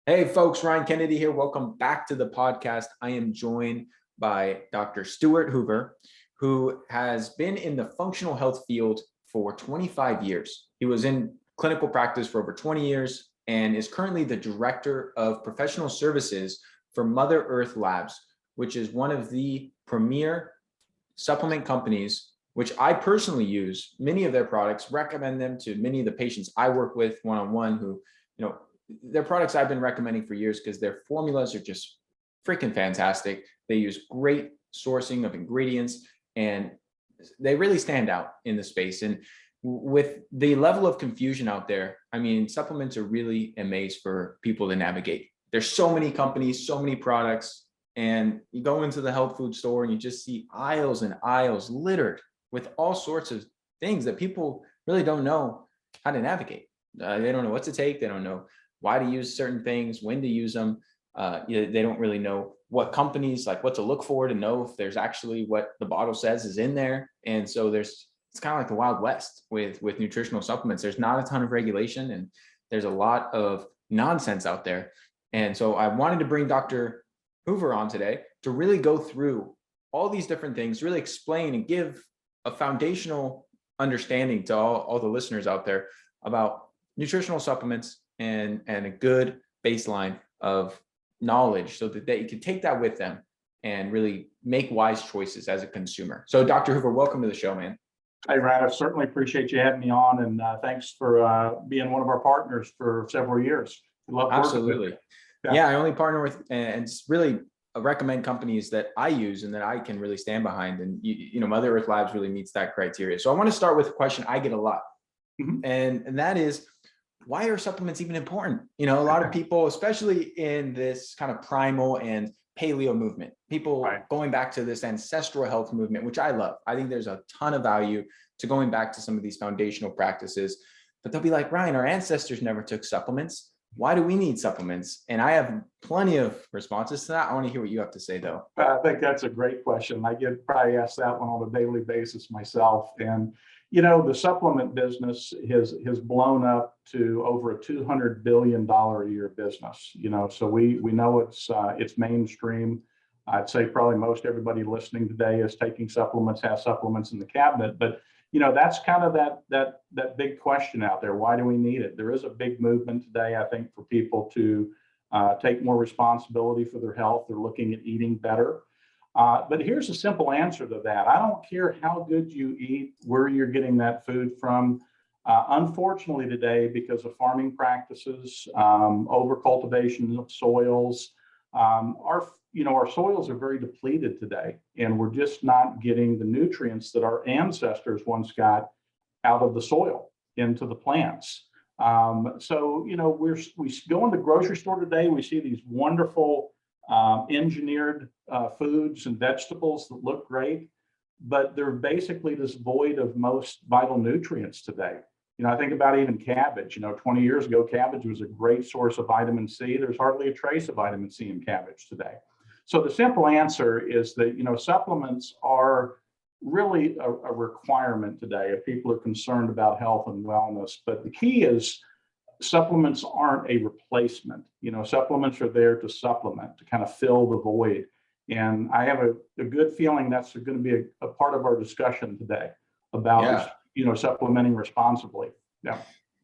Hey folks, Ryan Kennedy here. Welcome back to the podcast. I am joined by Dr. Stuart Hoover, who has been in the functional health field for 25 years. He was in clinical practice for over 20 years and is currently the director of professional services for Mother Earth Labs, which is one of the premier supplement companies, which I personally use many of their products, recommend them to many of the patients I work with one-on-one who, they're products I've been recommending for years because their formulas are just freaking fantastic. They use great sourcing of ingredients and they really stand out in the space. And with the level of confusion out there, I mean, supplements are really a maze for people to navigate. There's so many companies, so many products, and you go into the health food store and you just see aisles and aisles littered with all sorts of things that people really don't know how to navigate. They don't know what to take. They don't know why to use certain things, when to use them. They don't really know what companies, like what to look for to know if there's actually what the bottle says is in there. And so it's kind of like the Wild West with nutritional supplements. There's not a ton of regulation and there's a lot of nonsense out there. And so I wanted to bring Dr. Hoover on today to really go through all these different things, really explain and give a foundational understanding to all the listeners out there about nutritional supplements and a good baseline of knowledge so that they can take that with them and really make wise choices as a consumer. So Dr. Hoover, welcome to the show, man. Hey, Ryan, I certainly appreciate you having me on, and thanks for being one of our partners for several years. Love Absolutely. Yeah, I only partner with, and it's really recommend companies that I use and that I can really stand behind. And, Mother Earth Labs really meets that criteria. So I want to start with a question I get a lot. And that is, why are supplements even important? A lot of people, especially in this kind of primal and paleo movement, people going back to this ancestral health movement, which I love. I think there's a ton of value to going back to some of these foundational practices, but they'll be like, Ryan, our ancestors never took supplements. Why do we need supplements? And I have plenty of responses to that. I want to hear what you have to say, though. I think that's a great question. I get probably asked that one on a daily basis myself. And the supplement business has blown up to over a $200 billion a year business. So we know it's mainstream. I'd say probably most everybody listening today is taking supplements, has supplements in the cabinet. But that's kind of that big question out there. Why do we need it? There is a big movement today, I think, for people to take more responsibility for their health. They're looking at eating better. But here's a simple answer to that. I don't care how good you eat, where you're getting that food from. Unfortunately today, because of farming practices, overcultivation of soils, our soils are very depleted today, and we're just not getting the nutrients that our ancestors once got out of the soil into the plants. So we go in the grocery store today, we see these wonderful engineered foods and vegetables that look great, but they're basically just void of most vital nutrients today. I think about even cabbage. 20 years ago, cabbage was a great source of vitamin C. There's hardly a trace of vitamin C in cabbage today. So the simple answer is that, supplements are really a requirement today if people are concerned about health and wellness. But the key is supplements aren't a replacement. Supplements are there to supplement, to kind of fill the void. And I have a good feeling that's going to be a part of our discussion today about, supplementing responsibly. Yeah.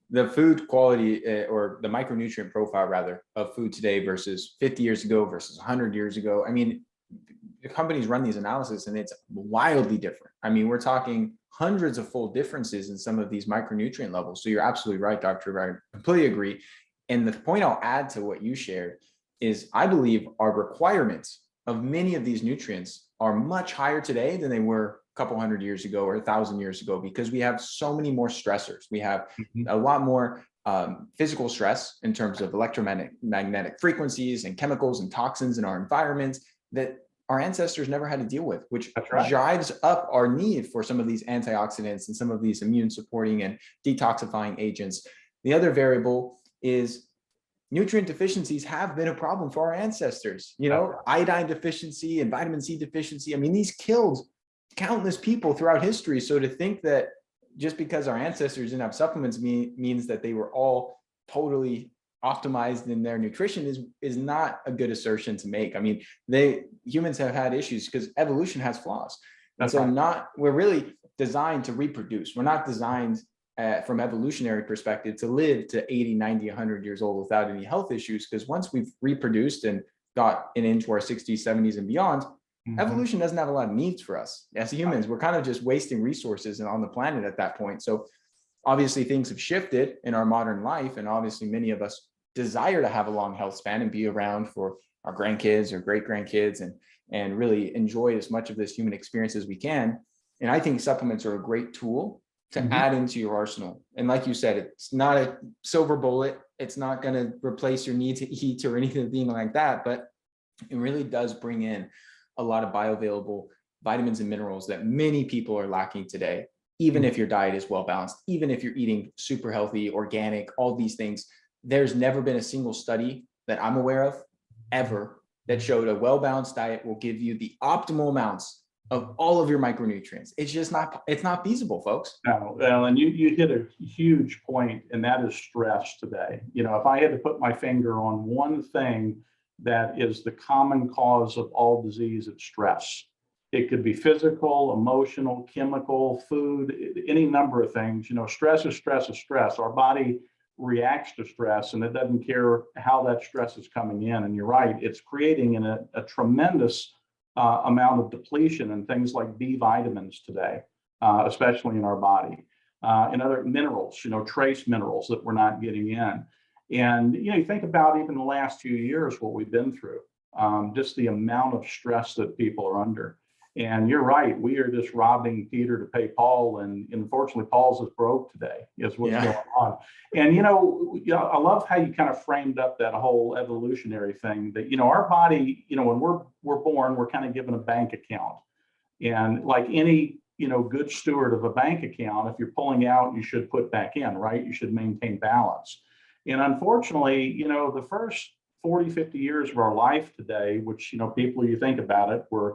The food quality or the micronutrient profile rather of food today versus 50 years ago versus 100 years ago. I mean, the companies run these analysis and it's wildly different. I mean, we're talking hundreds of fold differences in some of these micronutrient levels. So you're absolutely right, Dr. I completely agree. And the point I'll add to what you shared is I believe our requirements of many of these nutrients are much higher today than they were a couple hundred years ago or 1,000 years ago, because we have so many more stressors. We have a lot more physical stress in terms of electromagnetic frequencies and chemicals and toxins in our environments that our ancestors never had to deal with, which drives up our need for some of these antioxidants and some of these immune supporting and detoxifying agents. The other variable is nutrient deficiencies have been a problem for our ancestors. Iodine deficiency and vitamin C deficiency. I mean, these killed countless people throughout history. So to think that just because our ancestors didn't have supplements means that they were all totally optimized in their nutrition is not a good assertion to make. I mean, humans have had issues because evolution has flaws. And That's so right. we're really designed to reproduce. We're not designed from evolutionary perspective to live to 80, 90, 100 years old without any health issues. Because once we've reproduced and got into our 60s, 70s and beyond, evolution doesn't have a lot of needs for us as humans. We're kind of just wasting resources on the planet at that point. So obviously things have shifted in our modern life, and obviously many of us desire to have a long health span and be around for our grandkids or great grandkids and really enjoy as much of this human experience as we can. And I think supplements are a great tool to add into your arsenal. And like you said, it's not a silver bullet. It's not going to replace your need to eat or anything like that, but it really does bring in a lot of bioavailable vitamins and minerals that many people are lacking today. Even if your diet is well balanced, even if you're eating super healthy, organic, all these things, there's never been a single study that I'm aware of ever that showed a well-balanced diet will give you the optimal amounts of all of your micronutrients. It's not feasible, folks. No, well, and you hit a huge point, and that is stress today. You know, if I had to put my finger on one thing that is the common cause of all disease, it's stress. It could be physical, emotional, chemical, food, any number of things. You know, stress is stress is stress. Our body reacts to stress, and it doesn't care how that stress is coming in. And you're right, it's creating a tremendous amount of depletion in things like B vitamins today, especially in our body, and other minerals, you know, trace minerals that we're not getting in. And, you know, you think about even the last few years, what we've been through, just the amount of stress that people are under. And you're right, we are just robbing Peter to pay Paul, and unfortunately, Paul's is broke today, is what's going on. And I love how you kind of framed up that whole evolutionary thing. That our body, when we're born, we're kind of given a bank account, and like any good steward of a bank account, if you're pulling out, you should put back in, right? You should maintain balance. And unfortunately, the first 40, 50 years of our life today, which people, you think about it, we're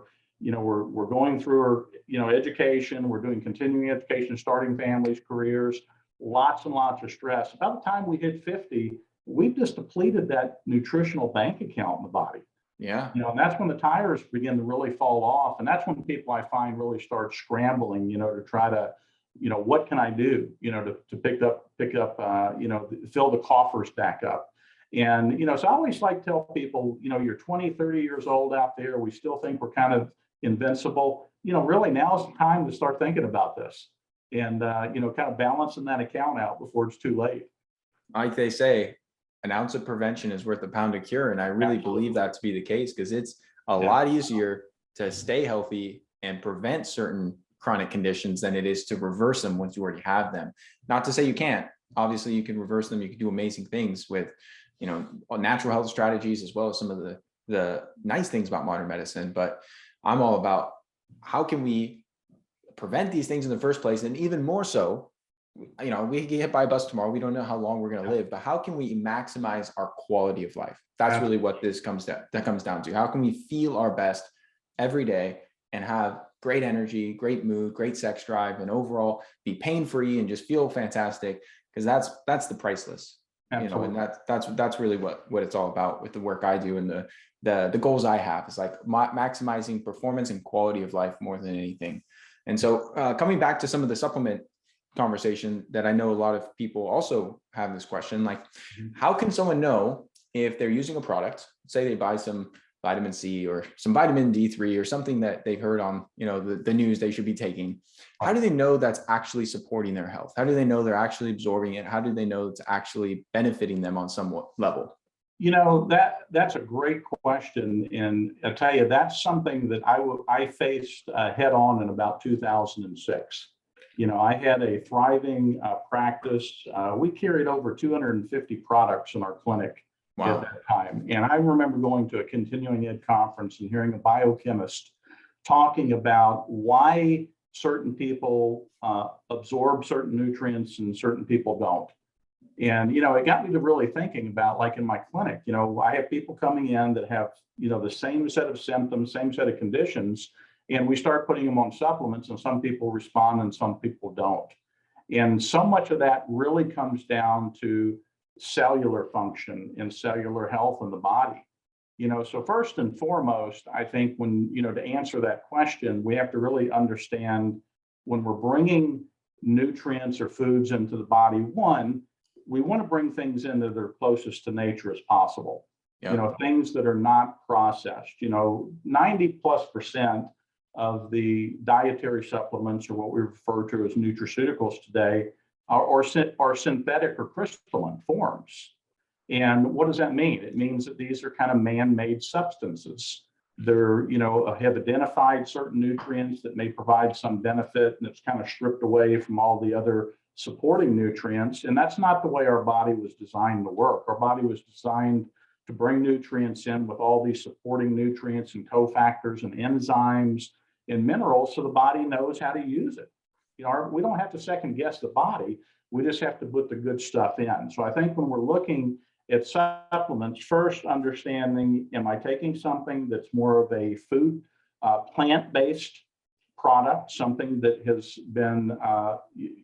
going through our education, we're doing continuing education, starting families, careers, lots and lots of stress. About the time we hit 50, we've just depleted that nutritional bank account in the body. Yeah. And that's when the tires begin to really fall off. And that's when people, I find, really start scrambling, to try to, what can I do, to pick up, fill the coffers back up. And, so I always like to tell people, you're 20, 30 years old out there. We still think we're kind of invincible. Really now's the time to start thinking about this and, kind of balancing that account out before it's too late. Like they say, an ounce of prevention is worth a pound of cure. And I really believe that to be the case, because it's a lot easier to stay healthy and prevent certain chronic conditions than it is to reverse them once you already have them. Not to say you can't. Obviously, you can reverse them. You can do amazing things with, natural health strategies, as well as some of the nice things about modern medicine. But I'm all about how can we prevent these things in the first place, and even more so, we get hit by a bus tomorrow. We don't know how long we're going to live, but how can we maximize our quality of life? That's really what this comes down to. How can we feel our best every day and have great energy, great mood, great sex drive, and overall be pain-free and just feel fantastic? Because that's the priceless. Absolutely. And that's really what it's all about with the work I do and the goals I have. It's like maximizing performance and quality of life more than anything. And so coming back to some of the supplement conversation that I know a lot of people also have this question, like how can someone know if they're using a product, say they buy some vitamin C or some vitamin D3 or something that they've heard on, the news they should be taking. How do they know that's actually supporting their health? How do they know they're actually absorbing it? How do they know it's actually benefiting them on some level? That's a great question. And I'll tell you, that's something that I faced head on in about 2006. I had a thriving practice. We carried over 250 products in our clinic. Wow. At that time. And I remember going to a continuing ed conference and hearing a biochemist talking about why certain people absorb certain nutrients and certain people don't. And, it got me to really thinking about, like in my clinic, I have people coming in that have, the same set of symptoms, same set of conditions, and we start putting them on supplements, and some people respond and some people don't. And so much of that really comes down to cellular function and cellular health in the body. So first and foremost, I think when, to answer that question, we have to really understand when we're bringing nutrients or foods into the body, one, we want to bring things in that are closest to nature as possible. Yeah. Things that are not processed. 90+% of the dietary supplements, or what we refer to as nutraceuticals today, are synthetic or crystalline forms. And what does that mean? It means that these are kind of man-made substances. They're, have identified certain nutrients that may provide some benefit, and it's kind of stripped away from all the other supporting nutrients. And that's not the way our body was designed to work. Our body was designed to bring nutrients in with all these supporting nutrients and cofactors and enzymes and minerals, so the body knows how to use it. We don't have to second guess the body. We just have to put the good stuff in. So I think when we're looking at supplements, first understanding, am I taking something that's more of a food, plant-based product, something that has been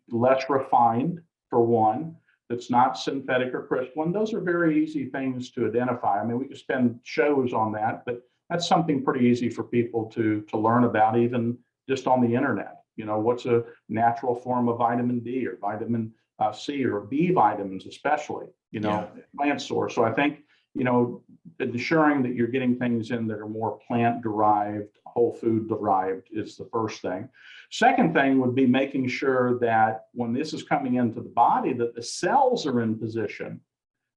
less refined, for one, that's not synthetic or crystalline? Those are very easy things to identify. I mean, we could spend shows on that, but that's something pretty easy for people to learn about, even just on the internet. What's a natural form of vitamin D or vitamin C or B vitamins, especially, plant source. So I think, ensuring that you're getting things in that are more plant derived, whole food derived is the first thing. Second thing would be making sure that when this is coming into the body, that the cells are in position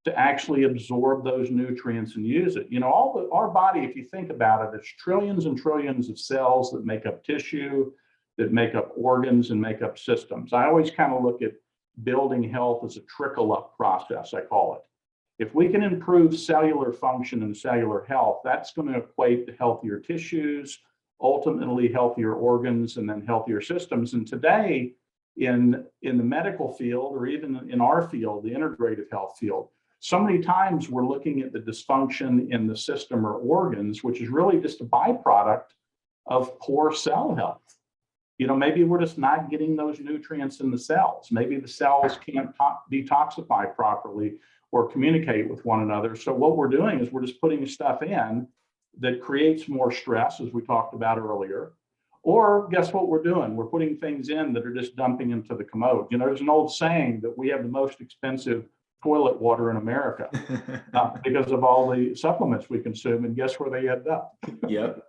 to actually absorb those nutrients and use it. Our body, if you think about it, it's trillions and trillions of cells that make up tissue, that make up organs and make up systems. I always kind of look at building health as a trickle up process, I call it. If we can improve cellular function and cellular health, that's going to equate to healthier tissues, ultimately healthier organs, and then healthier systems. And today, in the medical field, or even in our field, the integrative health field, so many times we're looking at the dysfunction in the system or organs, which is really just a byproduct of poor cell health. Maybe we're just not getting those nutrients in the cells. Maybe the cells can't detoxify properly or communicate with one another. So what we're doing is we're just putting stuff in that creates more stress, as we talked about earlier. Or guess what we're doing? We're putting things in that are just dumping into the commode. There's an old saying that we have the most expensive toilet water in America because of all the supplements we consume, and guess where they end up? Yep.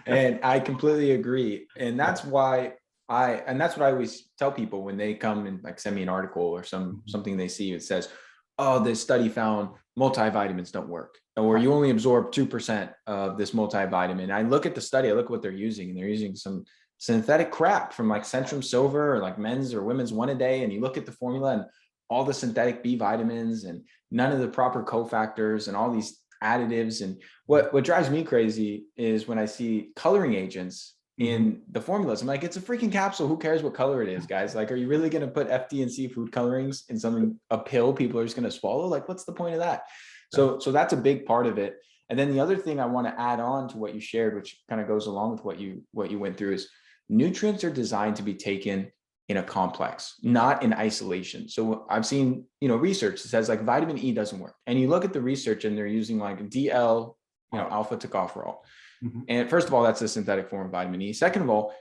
And I completely agree. And that's why that's what I always tell people when they come and like send me an article or something they see. It says, oh, this study found multivitamins don't work, or you only absorb 2% of this multivitamin. I look at the study, I look at what they're using, and they're using some synthetic crap from like Centrum Silver or like men's or women's one a day. And you look at the formula and all the synthetic B vitamins and none of the proper cofactors and all these additives. And what drives me crazy is when I see coloring agents in the formulas. I'm like, it's a freaking capsule. Who cares what color it is, guys? Like, are you really going to put FD&C food colorings in a pill people are just going to swallow? Like, what's the point of that? So that's a big part of it. And then the other thing I want to add on to what you shared, which kind of goes along with what you went through, is nutrients are designed to be taken in a complex, not in isolation. So I've seen, research that says like vitamin E doesn't work. And you look at the research and they're using like DL, alpha tocopherol. And first of all, that's a synthetic form of vitamin E. Second of all,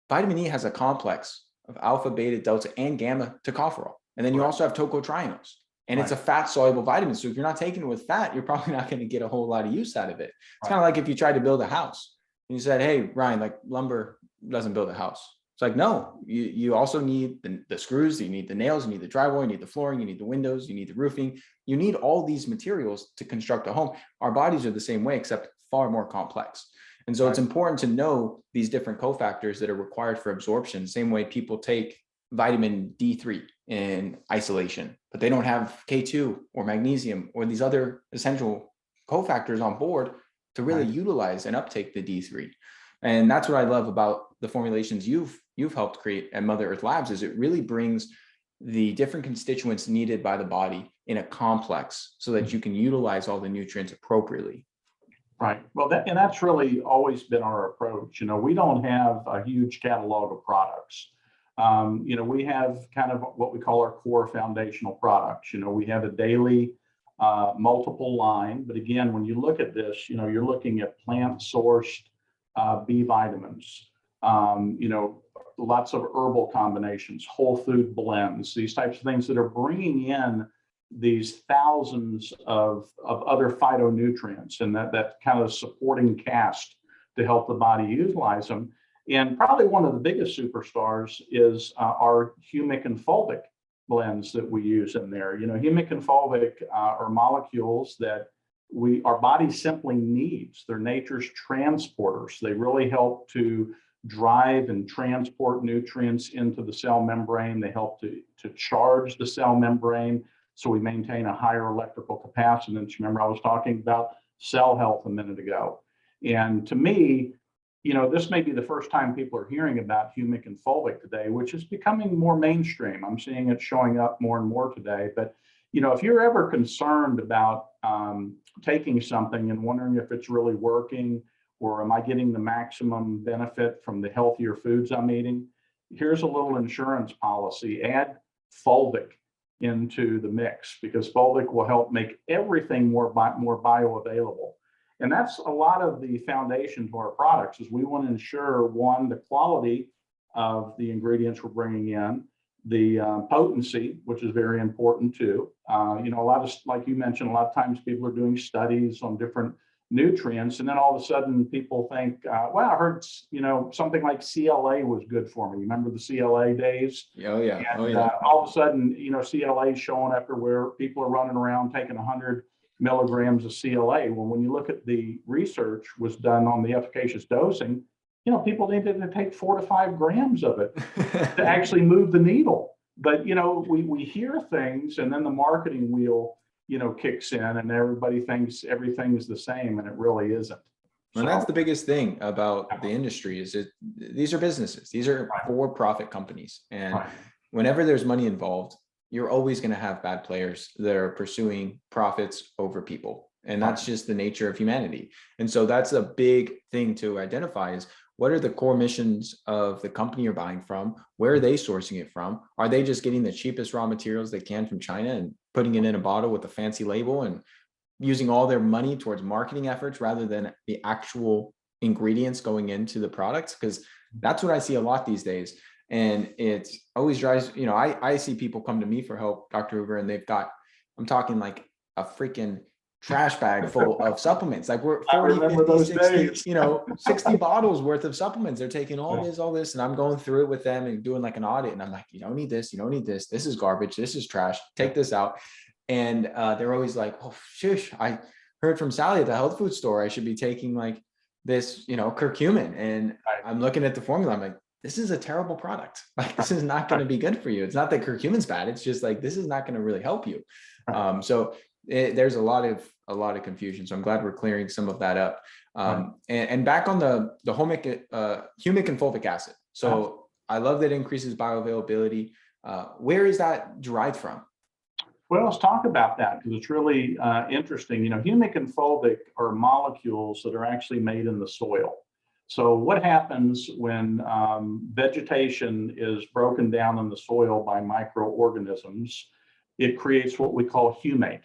vitamin E has a complex of alpha, beta, delta, and gamma tocopherol. And then you also have tocotrienols. And it's a fat soluble vitamin. So if you're not taking it with fat, you're probably not going to get a whole lot of use out of it. It's kind of like if you tried to build a house and you said, hey, Ryan, like lumber doesn't build a house. It's like, no, you also need the screws, you need the nails, you need the drywall, you need the flooring, you need the windows, you need the roofing. You need all these materials to construct a home. Our bodies are the same way, except far more complex. And so it's important to know these different cofactors that are required for absorption. Same way people take vitamin D3 in isolation, but they don't have K2 or magnesium or these other essential cofactors on board to really utilize and uptake the D3. And that's what I love about the formulations you've helped create at Mother Earth Labs, is it really brings the different constituents needed by the body in a complex so that you can utilize all the nutrients appropriately. Right. Well, that's really always been our approach. We don't have a huge catalog of products. We have kind of what we call our core foundational products. We have a daily multiple line, but again, when you look at this, you're looking at plant sourced B vitamins, lots of herbal combinations, whole food blends, these types of things that are bringing in these thousands of other phytonutrients and that kind of supporting cast to help the body utilize them. And probably one of the biggest superstars is our humic and fulvic blends that we use in there. Humic and fulvic are molecules that our body simply needs. They're nature's transporters. They really help to drive and transport nutrients into the cell membrane. They help to charge the cell membrane so we maintain a higher electrical capacitance. Remember, I was talking about cell health a minute ago. And to me, this may be the first time people are hearing about humic and fulvic today, which is becoming more mainstream. I'm seeing it showing up more and more today. But, if you're ever concerned about taking something and wondering if it's really working, or am I getting the maximum benefit from the healthier foods I'm eating, here's a little insurance policy. Add fulvic into the mix, because fulvic will help make everything more bioavailable. And that's a lot of the foundation to our products, is we want to ensure, one, the quality of the ingredients we're bringing in, the potency, which is very important too. A lot of, like you mentioned, a lot of times people are doing studies on different nutrients, and then all of a sudden people think, well, I heard, something like CLA was good for me. Remember the CLA days? Oh yeah. And, all of a sudden, CLA is showing up where people are running around taking 100 milligrams of CLA. Well, when you look at the research was done on the efficacious dosing, people needed to take 4 to 5 grams of it to actually move the needle. But, we hear things, and then the marketing wheel, kicks in, and everybody thinks everything is the same, and it really isn't. And that's the biggest thing about the industry, is these are businesses. These are for-profit companies. And whenever there's money involved, you're always going to have bad players that are pursuing profits over people. And that's just the nature of humanity. And so that's a big thing to identify, is what are the core missions of the company you're buying from? Where are they sourcing it from? Are they just getting the cheapest raw materials they can from China and putting it in a bottle with a fancy label and using all their money towards marketing efforts rather than the actual ingredients going into the products? Because that's what I see a lot these days. And it always drives, I see people come to me for help, Dr. Hoover, and they've got, I'm talking like a freaking trash bag full of supplements. Like we're 40, 50, 60, 60 bottles worth of supplements. They're taking all this, and I'm going through it with them and doing like an audit. And I'm like, you don't need this. You don't need this. This is garbage. This is trash. Take this out. And they're always like, oh, shush, I heard from Sally at the health food store, I should be taking like this, curcumin. And I'm looking at the formula. I'm like, this is a terrible product. Like, this is not going to be good for you. It's not that curcumin's bad. It's just like, this is not going to really help you. There's a lot of confusion. So I'm glad we're clearing some of that up. And back on the humic and fulvic acid. So I love that it increases bioavailability. Where is that derived from? Well, let's talk about that, because it's really interesting. Humic and fulvic are molecules that are actually made in the soil. So what happens when vegetation is broken down in the soil by microorganisms? It creates what we call humate.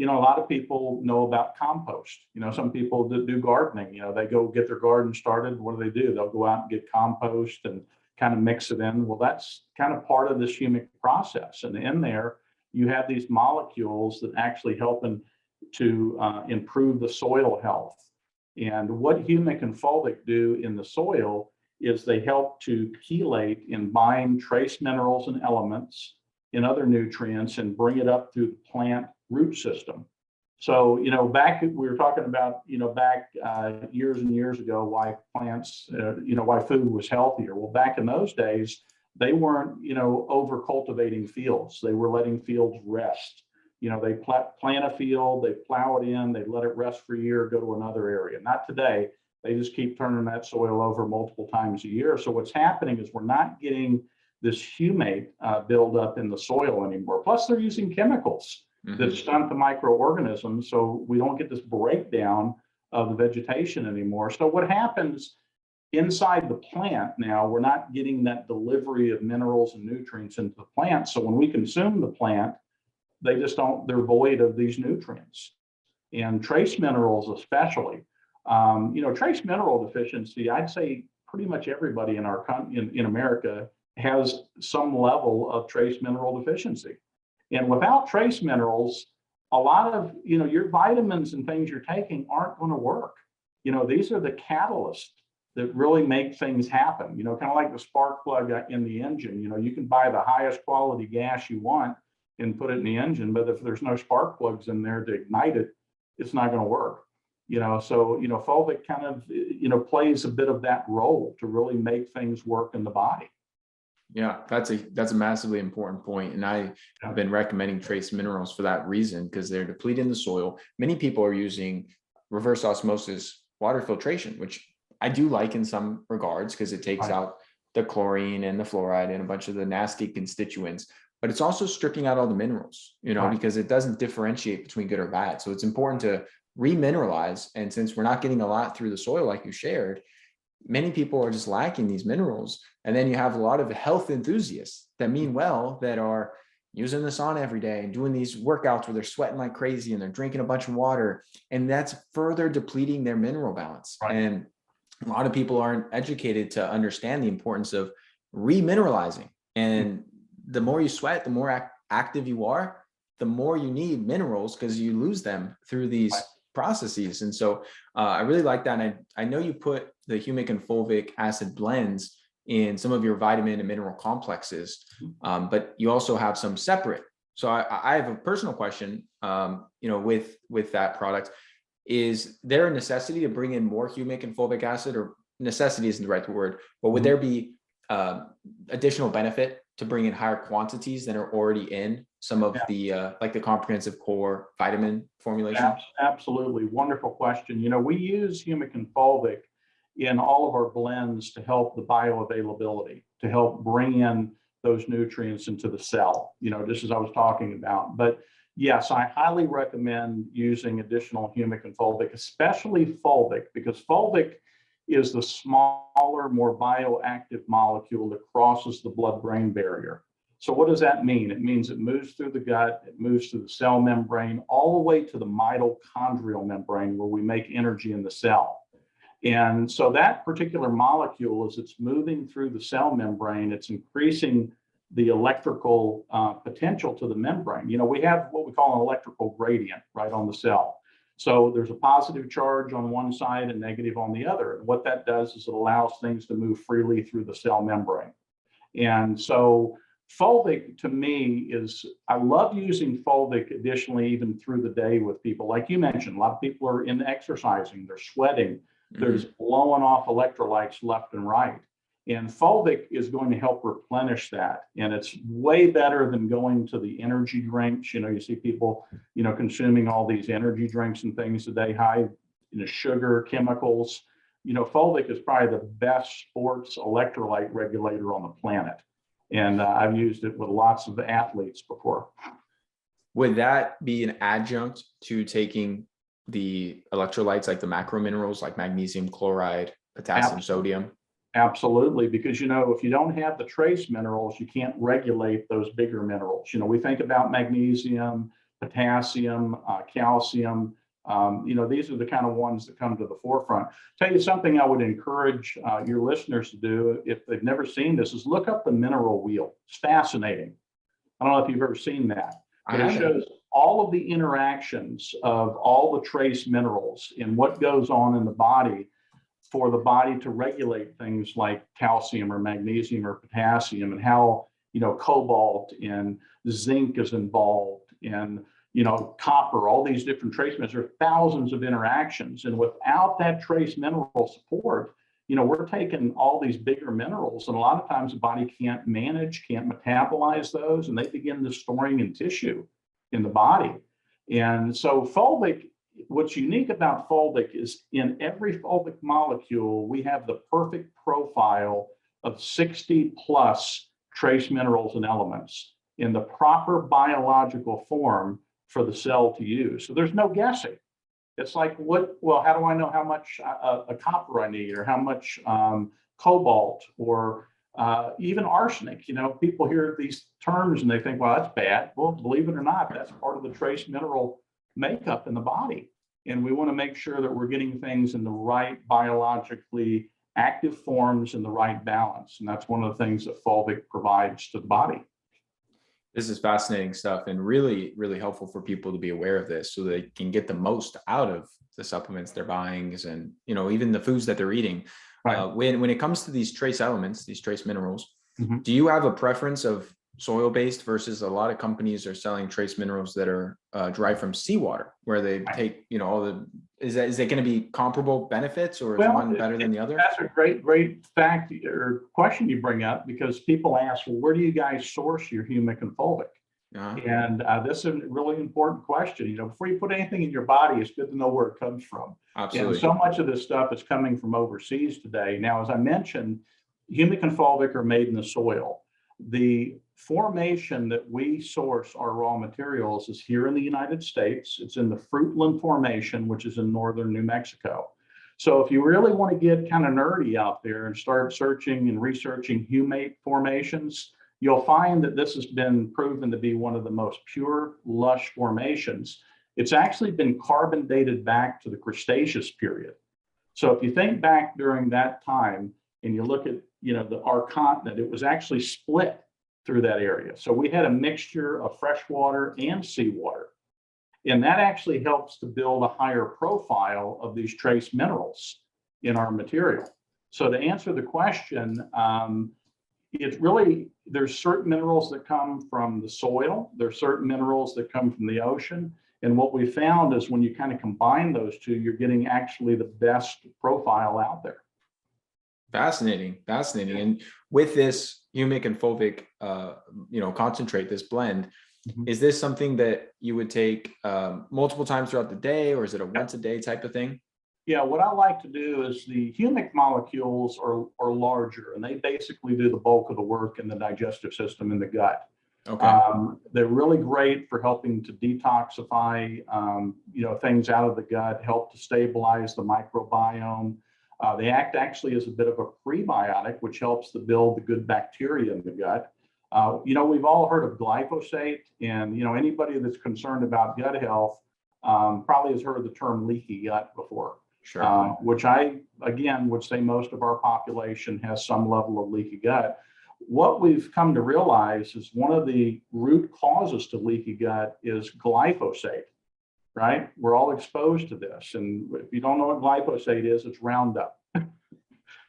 A lot of people know about compost. Some people that do gardening, they go get their garden started. What do? They'll go out and get compost and kind of mix it in. Well, that's kind of part of this humic process. And in there, you have these molecules that actually help to improve the soil health. And what humic and fulvic do in the soil is they help to chelate and bind trace minerals and elements in other nutrients and bring it up through the plant root system. So, back, we were talking about, back years and years ago, why plants, why food was healthier. Well, back in those days, they weren't, over cultivating fields. They were letting fields rest. They plant a field, they plow it in, they let it rest for a year, go to another area. Not today. They just keep turning that soil over multiple times a year. So what's happening is we're not getting this humate buildup in the soil anymore. Plus, they're using chemicals that stunt the microorganisms, so we don't get this breakdown of the vegetation anymore. So what happens inside the plant now, we're not getting that delivery of minerals and nutrients into the plant. So when we consume the plant, they just don't, they're void of these nutrients. And trace minerals especially, trace mineral deficiency, I'd say pretty much everybody in our in America has some level of trace mineral deficiency. And without trace minerals, a lot of, your vitamins and things you're taking aren't going to work. These are the catalysts that really make things happen, kind of like the spark plug in the engine. You can buy the highest quality gas you want and put it in the engine, but if there's no spark plugs in there to ignite it, it's not going to work. So fulvic kind of plays a bit of that role to really make things work in the body. Yeah, that's a massively important point. And I have been recommending trace minerals for that reason, because they're depleting the soil. Many people are using reverse osmosis water filtration, which I do like in some regards, because it takes out the chlorine and the fluoride and a bunch of the nasty constituents, but it's also stripping out all the minerals, because it doesn't differentiate between good or bad. So it's important to remineralize. And since we're not getting a lot through the soil, like you shared, many people are just lacking these minerals. And then you have a lot of health enthusiasts that mean well, that are using the sauna every day and doing these workouts where they're sweating like crazy and they're drinking a bunch of water, and that's further depleting their mineral balance. And a lot of people aren't educated to understand the importance of remineralizing. And the more you sweat, the more active you are, the more you need minerals, because you lose them through these processes. And so I really like that. And I know you put the humic and fulvic acid blends in some of your vitamin and mineral complexes, but you also have some separate. So I have a personal question, with that product. Is there a necessity to bring in more humic and fulvic acid, or necessity isn't the right word, but would there be additional benefit to bring in higher quantities than are already in some of the like the comprehensive core vitamin formulation? Absolutely. Wonderful question. We use humic and fulvic in all of our blends to help the bioavailability, to help bring in those nutrients into the cell, just as I was talking about. But yes, I highly recommend using additional humic and fulvic, especially fulvic, because fulvic is the smaller, more bioactive molecule that crosses the blood-brain barrier. So what does that mean? It means it moves through the gut, it moves through the cell membrane, all the way to the mitochondrial membrane, where we make energy in the cell. And so that particular molecule, as it's moving through the cell membrane, it's increasing the electrical potential to the membrane. We have what we call an electrical gradient right on the cell. So there's a positive charge on one side and negative on the other. And what that does is it allows things to move freely through the cell membrane. And so fulvic, to me, I love using fulvic additionally even through the day with people. Like you mentioned, a lot of people are in exercising, they're sweating, they're just blowing off electrolytes left and right. And fulvic is going to help replenish that. And it's way better than going to the energy drinks. You see people, consuming all these energy drinks and things today, high sugar, chemicals. Fulvic is probably the best sports electrolyte regulator on the planet. And I've used it with lots of athletes before. Would that be an adjunct to taking the electrolytes, like the macro minerals, like magnesium, chloride, potassium, sodium? Absolutely, because if you don't have the trace minerals, you can't regulate those bigger minerals. We think about magnesium, potassium, calcium. These are the kind of ones that come to the forefront. Tell you something I would encourage your listeners to do, if they've never seen this, is look up the mineral wheel. It's fascinating. I don't know if you've ever seen that, but it shows all of the interactions of all the trace minerals and what goes on in the body for the body to regulate things like calcium or magnesium or potassium, and how, cobalt and zinc is involved, and, copper, all these different trace minerals. There are thousands of interactions. And without that trace mineral support, we're taking all these bigger minerals, and a lot of times the body can't metabolize those, and they begin to storing in tissue in the body. And so fulvic, what's unique about fulvic is in every fulvic molecule, we have the perfect profile of 60 plus trace minerals and elements in the proper biological form for the cell to use. So there's no guessing. It's like, well, how do I know how much copper I need, or how much cobalt, or even arsenic? People hear these terms and they think, well, that's bad. Well, believe it or not, that's part of the trace mineral makeup in the body. And we want to make sure that we're getting things in the right biologically active forms in the right balance. And that's one of the things that fulvic provides to the body. This is fascinating stuff, and really, really helpful for people to be aware of this so they can get the most out of the supplements they're buying, and even the foods that they're eating. Right. When it comes to these trace elements, these trace minerals, Mm-hmm. do you have a preference of soil-based versus a lot of companies are selling trace minerals that are derived from seawater, where they take is it going to be comparable benefits, or is one better than the other? That's a great fact or question you bring up, because people ask, well, where do you guys source your humic and fulvic? And this is a really important question. Before you put anything in your body, it's good to know where it comes from. Absolutely. And so much of this stuff is coming from overseas today. Now, as I mentioned, humic and fulvic are made in the soil. The formation that we source our raw materials is here in the United States. It's in the Fruitland Formation, which is in northern New Mexico. So if you really want to get kind of nerdy out there and start searching and researching humate formations, you'll find that this has been proven to be one of the most pure, lush formations. It's actually been carbon dated back to the Cretaceous period. So if you think back during that time and you look at our continent, it was actually split through that area. So we had a mixture of fresh water and seawater. And that actually helps to build a higher profile of these trace minerals in our material. So to answer the question, it's really, there's certain minerals that come from the soil. There's certain minerals that come from the ocean. And what we found is when you kind of combine those two, you're getting actually the best profile out there. Fascinating. And with this humic and fulvic, concentrate, this blend, is this something that you would take multiple times throughout the day, or is it a once a day type of thing? Yeah, what I like to do is the humic molecules are larger, and they basically do the bulk of the work in the digestive system in the gut. Okay. They're really great for helping to detoxify, things out of the gut, help to stabilize the microbiome. They act actually as a bit of a prebiotic, which helps to build the good bacteria in the gut. We've all heard of glyphosate, and anybody that's concerned about gut health probably has heard the term leaky gut before. Sure. Which I, again, would say most of our population has some level of leaky gut. What we've come to realize is one of the root causes to leaky gut is glyphosate, right? We're all exposed to this. And if you don't know what glyphosate is, it's Roundup.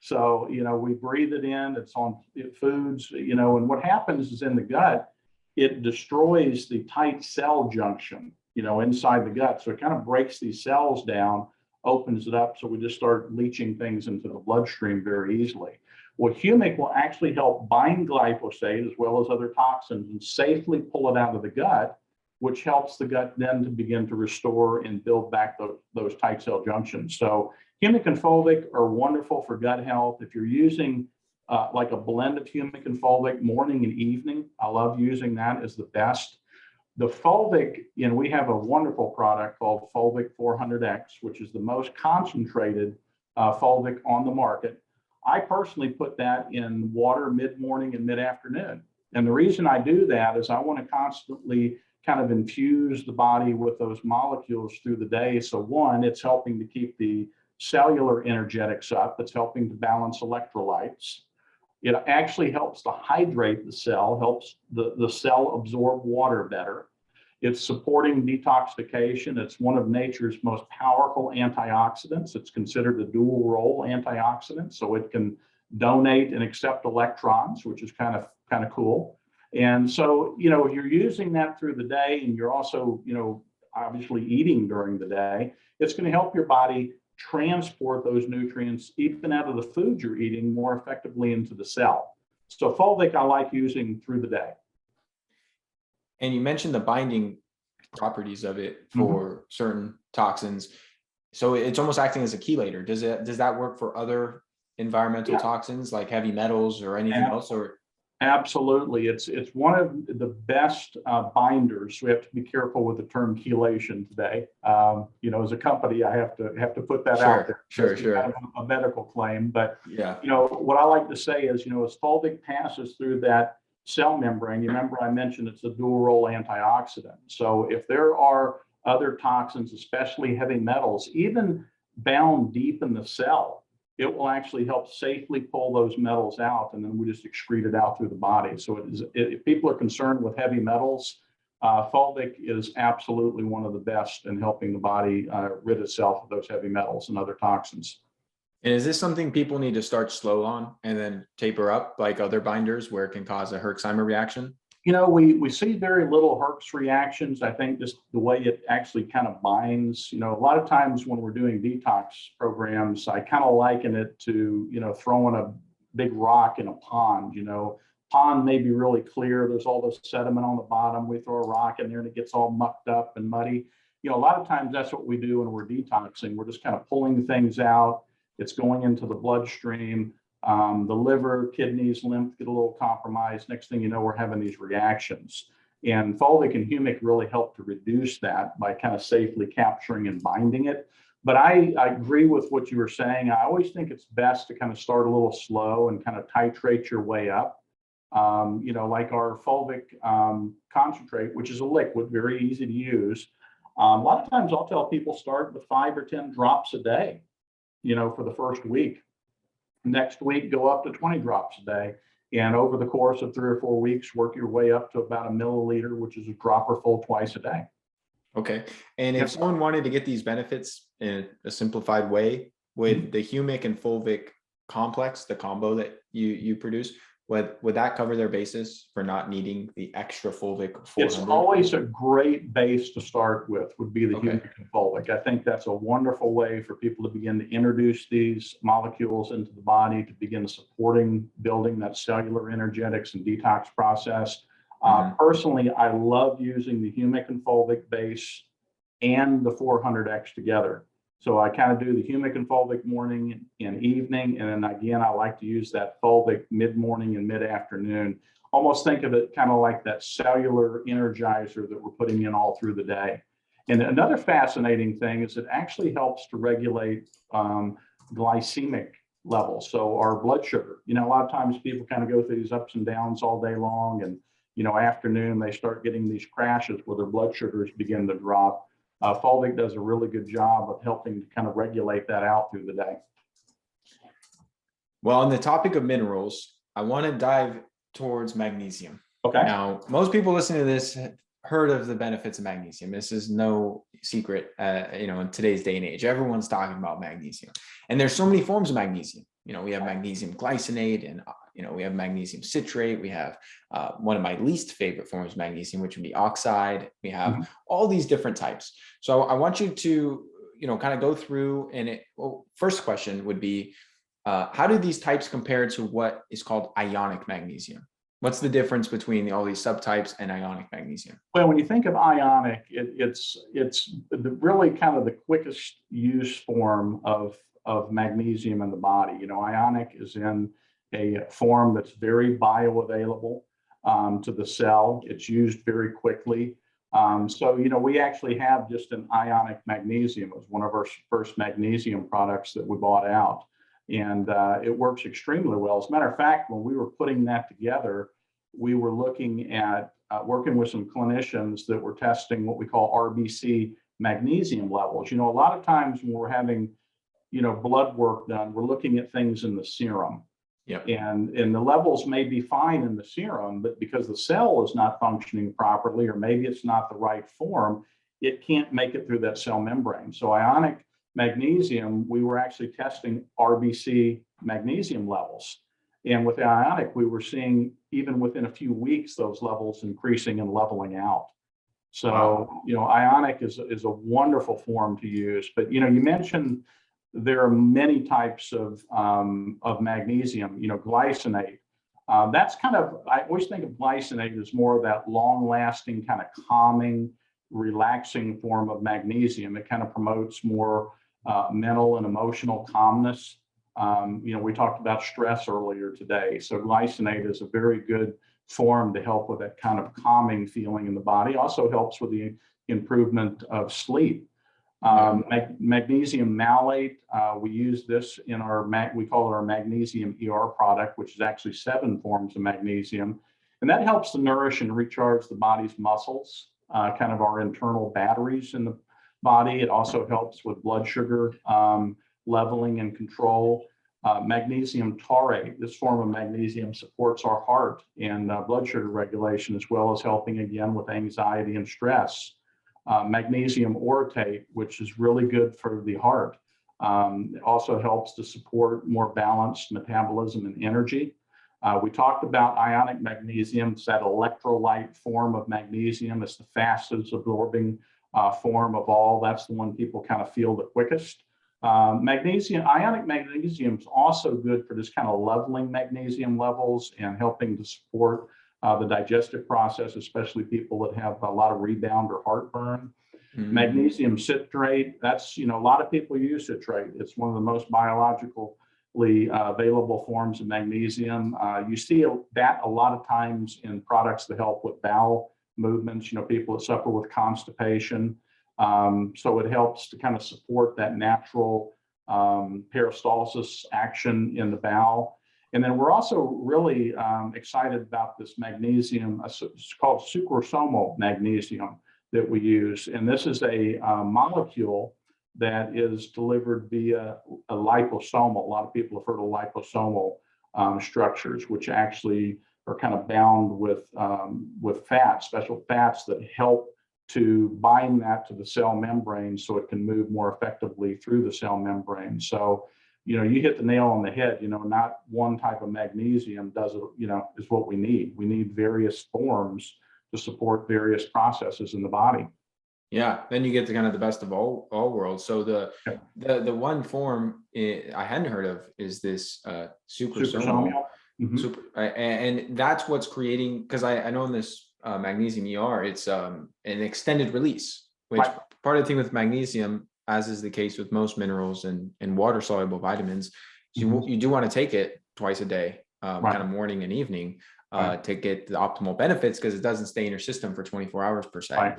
So, we breathe it in, it's on foods, and what happens is in the gut, it destroys the tight cell junction, inside the gut. So it kind of breaks these cells down, opens it up, so we just start leaching things into the bloodstream very easily. Well, humic will actually help bind glyphosate as well as other toxins and safely pull it out of the gut, which helps the gut then to begin to restore and build back those tight cell junctions. So humic and fulvic are wonderful for gut health. If you're using like a blend of humic and fulvic morning and evening, I love using that as the best. The fulvic, we have a wonderful product called Fulvic 400X, which is the most concentrated fulvic on the market. I personally put that in water mid-morning and mid-afternoon. And the reason I do that is I want to constantly kind of infuse the body with those molecules through the day. So one, it's helping to keep the cellular energetics up. It's helping to balance electrolytes. It actually helps to hydrate the cell, helps the cell absorb water better. It's supporting detoxification. It's one of nature's most powerful antioxidants. It's considered a dual role antioxidant, so it can donate and accept electrons, which is kind of cool. And so, you're using that through the day, and you're also, obviously eating during the day. It's going to help your body transport those nutrients even out of the food you're eating more effectively into the cell. So fulvic I like using through the day. And you mentioned the binding properties of it for certain toxins. So it's almost acting as a chelator. Does that work for other environmental toxins like heavy metals or anything else? Or Absolutely. It's one of the best binders. We have to be careful with the term chelation today. As a company, I have to put that out Sure, there. sure, It's kind sure. of a medical claim. But Yeah, what I like to say is, as fulvic passes through that cell membrane, you remember I mentioned it's a dual role antioxidant. So if there are other toxins, especially heavy metals, even bound deep in the cell, it will actually help safely pull those metals out, and then we just excrete it out through the body. So if people are concerned with heavy metals, fulvic is absolutely one of the best in helping the body rid itself of those heavy metals and other toxins. and is this something people need to start slow on and then taper up like other binders where it can cause a Herxheimer reaction? We see very little Herx reactions. I think just the way it actually kind of binds, a lot of times when we're doing detox programs, I kind of liken it to, throwing a big rock in a pond. Pond may be really clear. There's all this sediment on the bottom. We throw a rock in there and it gets all mucked up and muddy. A lot of times that's what we do when we're detoxing. We're just kind of pulling things out. It's going into the bloodstream. The liver, kidneys, lymph get a little compromised. Next thing you know, we're having these reactions. And fulvic and humic really help to reduce that by kind of safely capturing and binding it. But I agree with what you were saying. I always think it's best to kind of start a little slow and kind of titrate your way up. Like our fulvic concentrate, which is a liquid, very easy to use. A lot of times I'll tell people start with 5 or 10 drops a day, for the first week. Next week, go up to 20 drops a day. And over the course of 3 or 4 weeks, work your way up to about a milliliter, which is a dropper full twice a day. Okay. And if Yep. someone wanted to get these benefits in a simplified way with Mhm. the humic and fulvic complex, the combo that you produce, would that cover their basis for not needing the extra fulvic It's 400? always a great base to start with, would be the Okay. humic and fulvic. I think that's a wonderful way for people to begin to introduce these molecules into the body, to begin supporting building that cellular energetics and detox process. Mhm. Personally, I love using the humic and fulvic base and the 400X together. So I kind of do the humic and fulvic morning and evening. And then again, I like to use that fulvic mid-morning and mid-afternoon. Almost think of it kind of like that cellular energizer that we're putting in all through the day. And another fascinating thing is it actually helps to regulate glycemic levels. So our blood sugar, a lot of times people kind of go through these ups and downs all day long. And, afternoon, they start getting these crashes where their blood sugars begin to drop. Fulvic does a really good job of helping to kind of regulate that out through the day. Well, on the topic of minerals, I want to dive towards magnesium. Okay. Now, most people listening to this have heard of the benefits of magnesium. This is no secret, in today's day and age. Everyone's talking about magnesium. And there's so many forms of magnesium. We have magnesium glycinate and, we have magnesium citrate. We have one of my least favorite forms of magnesium, which would be oxide. We have all these different types. So I want you to, kind of go through first question would be, how do these types compare to what is called ionic magnesium? What's the difference between all these subtypes and ionic magnesium? Well, when you think of ionic, it's really kind of the quickest use form of magnesium in the body. Ionic is in a form that's very bioavailable to the cell. It's used very quickly. So, we actually have just an ionic magnesium. It was one of our first magnesium products that we bought out. And it works extremely well. As a matter of fact, when we were putting that together, we were looking at working with some clinicians that were testing what we call RBC magnesium levels. A lot of times when we're having, blood work done, we're looking at things in the serum. Yep. And the levels may be fine in the serum, but because the cell is not functioning properly, or maybe it's not the right form, it can't make it through that cell membrane. So ionic magnesium, we were actually testing RBC magnesium levels. And with the ionic, we were seeing even within a few weeks, those levels increasing and leveling out. So, Wow. Ionic is a wonderful form to use. But, you mentioned there are many types of magnesium, glycinate. That's kind of, I always think of glycinate as more of that long lasting, kind of calming, relaxing form of magnesium. It kind of promotes more mental and emotional calmness. We talked about stress earlier today. So glycinate is a very good form to help with that kind of calming feeling in the body. Also helps with the improvement of sleep. Magnesium malate, we use this in we call it our magnesium ER product, which is actually 7 forms of magnesium. And that helps to nourish and recharge the body's muscles, kind of our internal batteries in the body. It also helps with blood sugar leveling and control. Magnesium taurate, this form of magnesium supports our heart and blood sugar regulation, as well as helping again with anxiety and stress. Magnesium orotate, which is really good for the heart. It also helps to support more balanced metabolism and energy. We talked about ionic magnesium. It's that electrolyte form of magnesium. It's the fastest absorbing form of all. That's the one people kind of feel the quickest. Ionic magnesium is also good for this kind of leveling magnesium levels and helping to support the digestive process, especially people that have a lot of rebound or heartburn. Magnesium citrate, that's, a lot of people use citrate. It's one of the most biologically available forms of magnesium. You see that a lot of times in products that help with bowel movements, people that suffer with constipation. So it helps to kind of support that natural peristalsis action in the bowel. And then we're also really excited about this magnesium. It's called sucrosomal magnesium that we use. And this is a molecule that is delivered via a liposomal. A lot of people have heard of liposomal structures, which actually are kind of bound with fats, special fats that help to bind that to the cell membrane so it can move more effectively through the cell membrane. So, you hit the nail on the head, not one type of magnesium does it, is what we need. We need various forms to support various processes in the body. Yeah, then you get to kind of the best of all worlds. So the one form I hadn't heard of is this sucrosomal. And that's what's creating, because I know in this magnesium ER, it's an extended release, which part of the thing with magnesium, as is the case with most minerals and water soluble vitamins, you do want to take it twice a day, kind of morning and evening, to get the optimal benefits, because it doesn't stay in your system for 24 hours per se.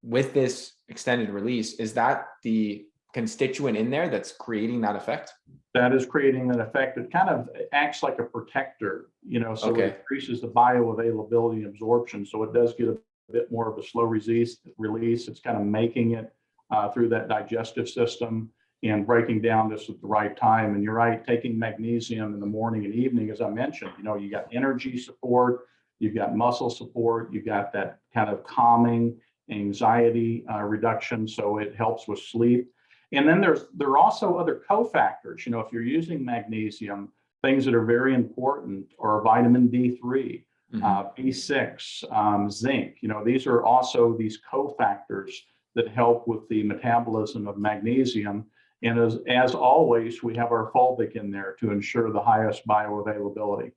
With this extended release, is that the constituent in there that's creating that effect? That is creating that effect. It kind of acts like a protector, so it increases the bioavailability and absorption. So it does get a bit more of a slow release. It's kind of making it through that digestive system and breaking down this at the right time. And you're right, taking magnesium in the morning and evening, as I mentioned, you got energy support, you've got muscle support, you've got that kind of calming anxiety reduction. So it helps with sleep. And then there are also other cofactors. If you're using magnesium, things that are very important are vitamin D3, B6, zinc. These are also these cofactors that help with the metabolism of magnesium. And as always, we have our fulvic in there to ensure the highest bioavailability.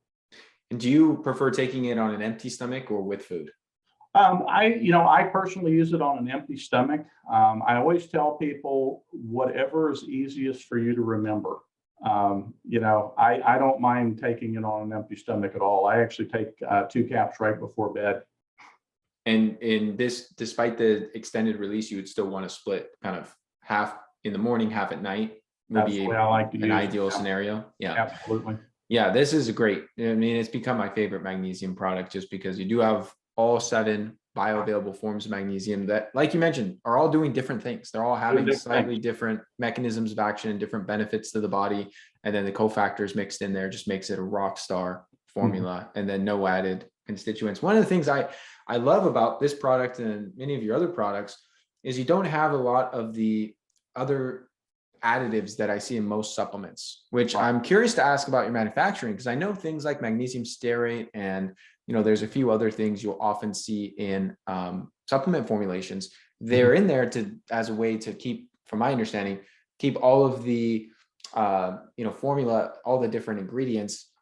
And do you prefer taking it on an empty stomach or with food? I personally use it on an empty stomach. I always tell people whatever is easiest for you to remember. I don't mind taking it on an empty stomach at all. I actually take 2 caps right before bed. And in this, despite the extended release, you would still want to split kind of half in the morning, half at night. That's the way I like to use an ideal scenario. Yeah, absolutely. Yeah, this is great. I mean, it's become my favorite magnesium product just because you do have all 7 bioavailable forms of magnesium that, like you mentioned, are all doing different things. They're all having slightly different mechanisms of action and different benefits to the body. And then the cofactors mixed in there just makes it a rock star formula, and then no added constituents. One of the things I love about this product and many of your other products is you don't have a lot of the other additives that I see in most supplements, which I'm curious to ask about your manufacturing, because I know things like magnesium stearate and there's a few other things you'll often see in supplement formulations. They're in there as a way to keep, from my understanding, keep all of the formula, all the different ingredients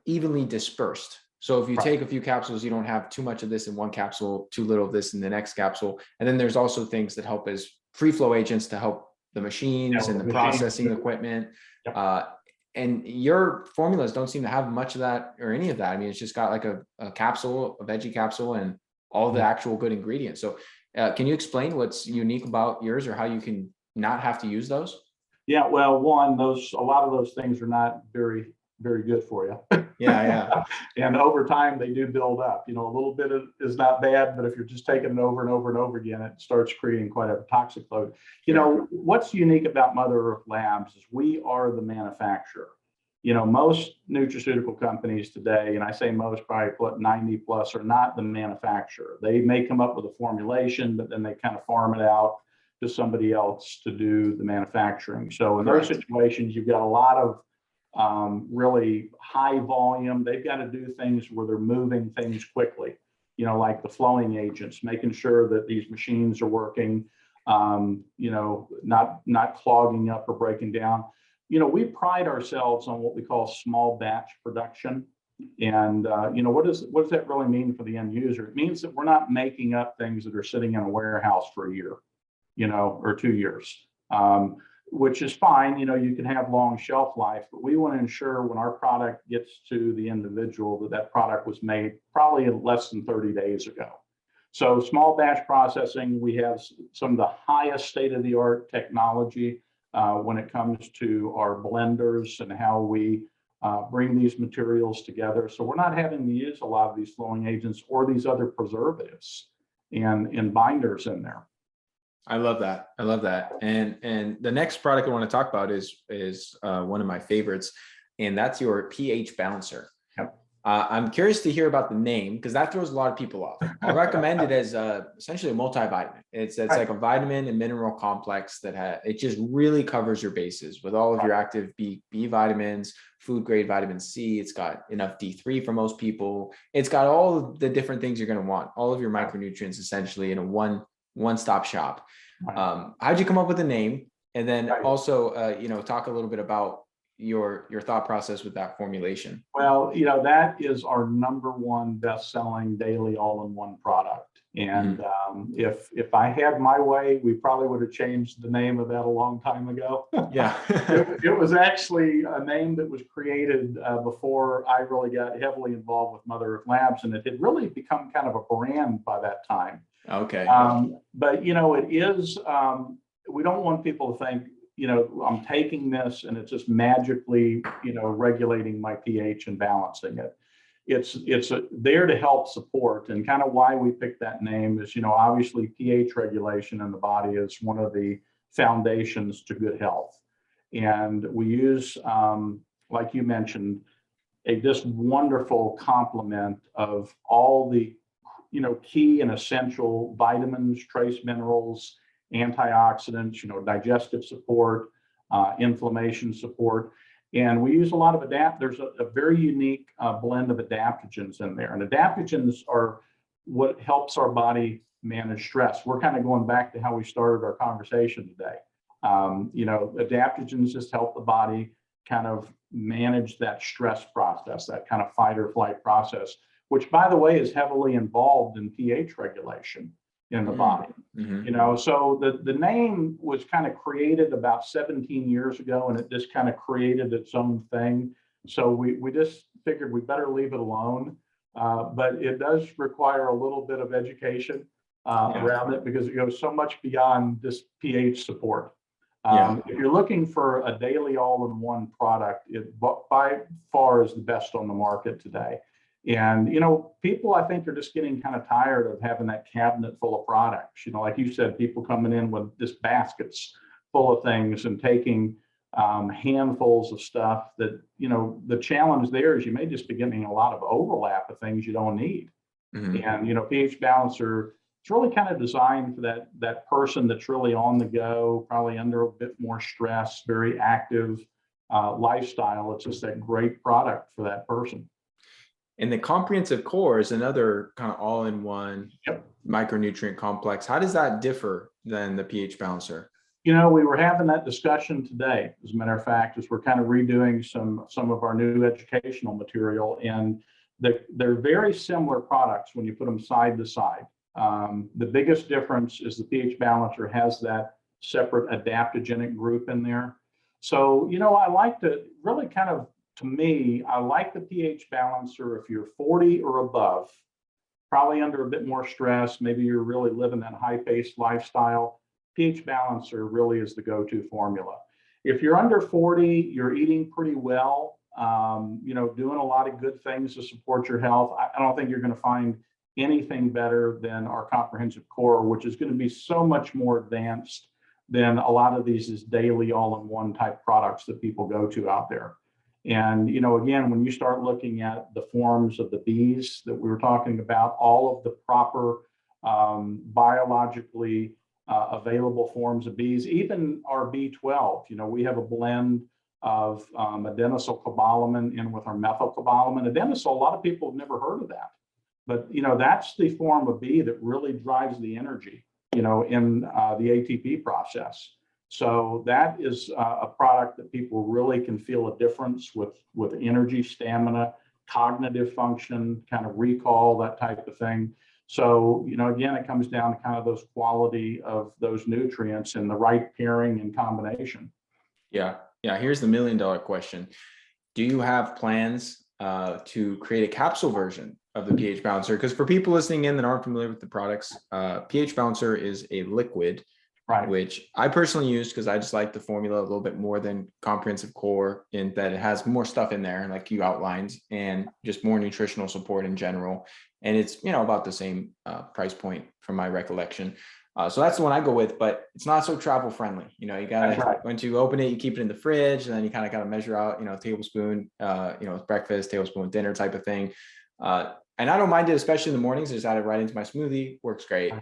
evenly dispersed. So if you take a few capsules, you don't have too much of this in one capsule, too little of this in the next capsule. And then there's also things that help as free flow agents to help the machines and the machines. processing equipment. Yep. And your formulas don't seem to have much of that or any of that. I mean, it's just got like a capsule, a veggie capsule, and all the actual good ingredients. So can you explain what's unique about yours, or how you can not have to use those? Yeah, well, one, a lot of those things are not very, very good for you. Yeah. And over time, they do build up. A little bit is not bad, but if you're just taking it over and over and over again, it starts creating quite a toxic load. What's unique about Mother Earth Labs is we are the manufacturer. Most nutraceutical companies today, and I say most, probably 90 plus, are not the manufacturer. They may come up with a formulation, but then they kind of farm it out to somebody else to do the manufacturing. So in those situations, you've got a lot of really high volume. They've got to do things where they're moving things quickly, like the flowing agents, making sure that these machines are working, not clogging up or breaking down. We pride ourselves on what we call small batch production. And, what does that really mean for the end user? It means that we're not making up things that are sitting in a warehouse for a year, or 2 years. Which is fine. You can have long shelf life, but we want to ensure when our product gets to the individual that product was made probably in less than 30 days ago. So small batch processing, we have some of the highest state-of-the-art technology when it comes to our blenders and how we bring these materials together. So we're not having to use a lot of these flowing agents or these other preservatives and binders in there. I love that. And the next product I want to talk about is one of my favorites, and that's your pH balancer. Yep. I'm curious to hear about the name, because that throws a lot of people off. I'll recommend it as essentially a multivitamin. It's like a vitamin and mineral complex that it just really covers your bases with all of your active B vitamins, food grade vitamin C. It's got enough D3 for most people. It's got all of the different things you're going to want, all of your micronutrients essentially in a one-stop shop. How'd you come up with the name? And then also, talk a little bit about your thought process with that formulation. Well, that is our number one best-selling daily all-in-one product. And if I had my way, we probably would have changed the name of that a long time ago. Yeah. It was actually a name that was created before I really got heavily involved with Mother Earth Labs, and it had really become kind of a brand by that time. Okay. But it is, we don't want people to think, I'm taking this and it's just magically, regulating my pH and balancing it. It's there to help support, and kind of why we picked that name is, obviously pH regulation in the body is one of the foundations to good health. And we use, like you mentioned, this wonderful complement of all the key and essential vitamins, trace minerals, antioxidants, digestive support, inflammation support. And we use a lot of there's a very unique blend of adaptogens in there. And adaptogens are what helps our body manage stress. We're kind of going back to how we started our conversation today. Adaptogens just help the body kind of manage that stress process, that kind of fight or flight process, which, by the way, is heavily involved in pH regulation in the body. So the name was kind of created about 17 years ago, and it just kind of created its own thing. So we just figured we better leave it alone. But it does require a little bit of education around it, because it goes so much beyond just pH support. If you're looking for a daily all-in-one product, it by far is the best on the market today. And, people, I think, are just getting kind of tired of having that cabinet full of products. Like you said, people coming in with just baskets full of things and taking handfuls of stuff that, the challenge there is you may just be getting a lot of overlap of things you don't need. And, pH balancer, it's really kind of designed for that person that's really on the go, probably under a bit more stress, very active lifestyle. It's just that great product for that person. And the comprehensive core is another kind of all-in-one micronutrient complex. How does that differ than the pH balancer? We were having that discussion today, as a matter of fact, as we're kind of redoing some of our new educational material, and they're very similar products when you put them side to side. The biggest difference is the pH balancer has that separate adaptogenic group in there. So, I like to really to me, I like the pH balancer if you're 40 or above, probably under a bit more stress. Maybe you're really living that high-paced lifestyle. pH balancer really is the go-to formula. If you're under 40, you're eating pretty well, doing a lot of good things to support your health. I don't think you're going to find anything better than our comprehensive core, which is going to be so much more advanced than a lot of these daily all-in-one type products that people go to out there. And, again, when you start looking at the forms of the Bs that we were talking about, all of the proper biologically available forms of Bs, even our B12, we have a blend of adenosylcobalamin in with our methylcobalamin. Adenosylcobalamin, a lot of people have never heard of that, but that's the form of B that really drives the energy, in the ATP process. So that is a product that people really can feel a difference with energy, stamina, cognitive function, kind of recall, that type of thing. So, again, it comes down to kind of those quality of those nutrients and the right pairing and combination. Yeah. Here's the $1 million question. Do you have plans to create a capsule version of the pH balancer? Because for people listening in that aren't familiar with the products, pH balancer is a liquid, right, which I personally use because I just like the formula a little bit more than comprehensive core, in that it has more stuff in there, like you outlined, and just more nutritional support in general. And it's, about the same price point from my recollection. So that's the one I go with, but it's not so travel friendly. You gotta, right, once you open it, you keep it in the fridge, and then you kind of got to measure out, tablespoon, breakfast, tablespoon, dinner type of thing. And I don't mind it, especially in the mornings. I just add it right into my smoothie, works great.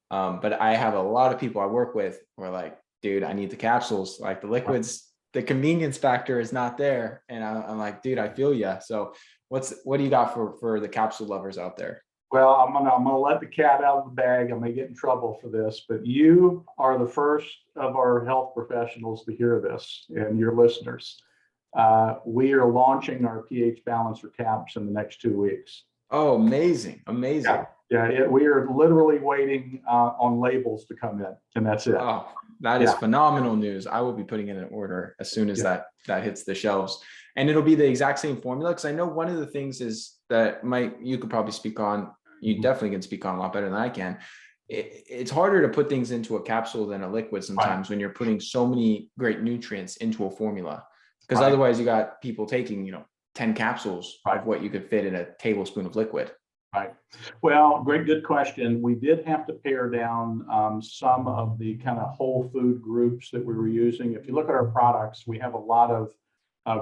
But I have a lot of people I work with who are like, dude, I need the capsules. Like the liquids, the convenience factor is not there. And I'm like, dude, I feel ya. So what do you got for the capsule lovers out there? Well, I'm gonna let the cat out of the bag. I may get in trouble for this, but you are the first of our health professionals to hear this, and your listeners. We are launching our pH balancer caps in the next 2 weeks. Oh, amazing. Yeah, we are literally waiting on labels to come in, and that's it. Oh, that is phenomenal news. I will be putting in an order as soon as that hits the shelves. And it'll be the exact same formula, because I know one of the things is that you could probably speak on, you definitely can speak on a lot better than I can. It's harder to put things into a capsule than a liquid sometimes, when you're putting so many great nutrients into a formula, because otherwise you got people taking, 10 capsules of what you could fit in a tablespoon of liquid. Right. Well, good question. We did have to pare down some of the kind of whole food groups that we were using. If you look at our products, we have a lot of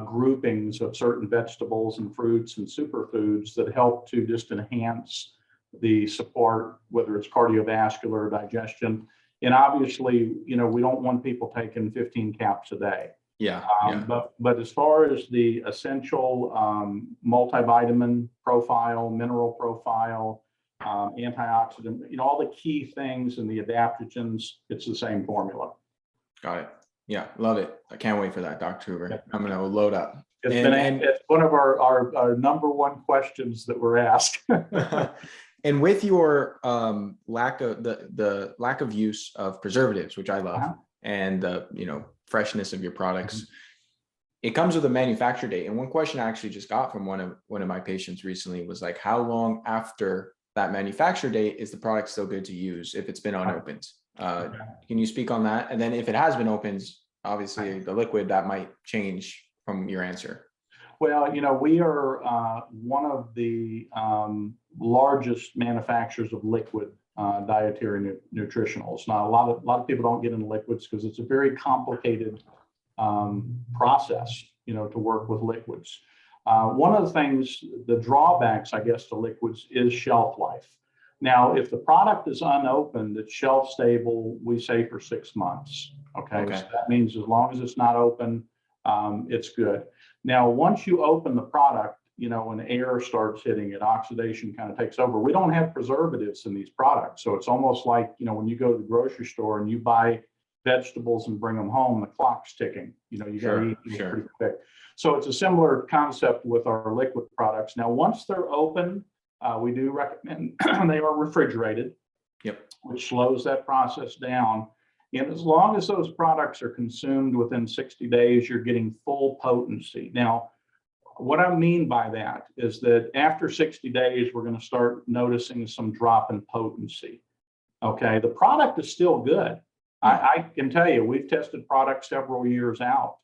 groupings of certain vegetables and fruits and superfoods that help to just enhance the support, whether it's cardiovascular, digestion. And obviously, we don't want people taking 15 caps a day. But as far as the essential multivitamin profile, mineral profile, antioxidant, all the key things and the adaptogens, it's the same formula. Got it. Yeah, love it. I can't wait for that, Dr. Hoover. Yep. I'm going to load up. It's one of our number one questions that we're asked. And with your lack of the lack of use of preservatives, which I love, and the freshness of your products, it comes with a manufacture date. And one question I actually just got from one of my patients recently was like, how long after that manufacture date is the product still good to use if it's been unopened? Can you speak on that? And then if it has been opened, obviously the liquid, that might change from your answer. Well, we are one of the largest manufacturers of liquid dietary nutritionals. Now, a lot of people don't get into liquids because it's a very complicated process, to work with liquids. One of the things, the drawbacks, I guess, to liquids is shelf life. Now, if the product is unopened, it's shelf stable, we say for 6 months. Okay. So that means as long as it's not open, it's good. Now, once you open the product, when air starts hitting it, oxidation kind of takes over. We don't have preservatives in these products. So it's almost like, when you go to the grocery store and you buy vegetables and bring them home, the clock's ticking. You got to eat pretty quick. So it's a similar concept with our liquid products. Now, once they're open, we do recommend they are refrigerated, which slows that process down. And as long as those products are consumed within 60 days, you're getting full potency. Now, what I mean by that is that after 60 days, we're going to start noticing some drop in potency. Okay, the product is still good. I can tell you, we've tested products several years out,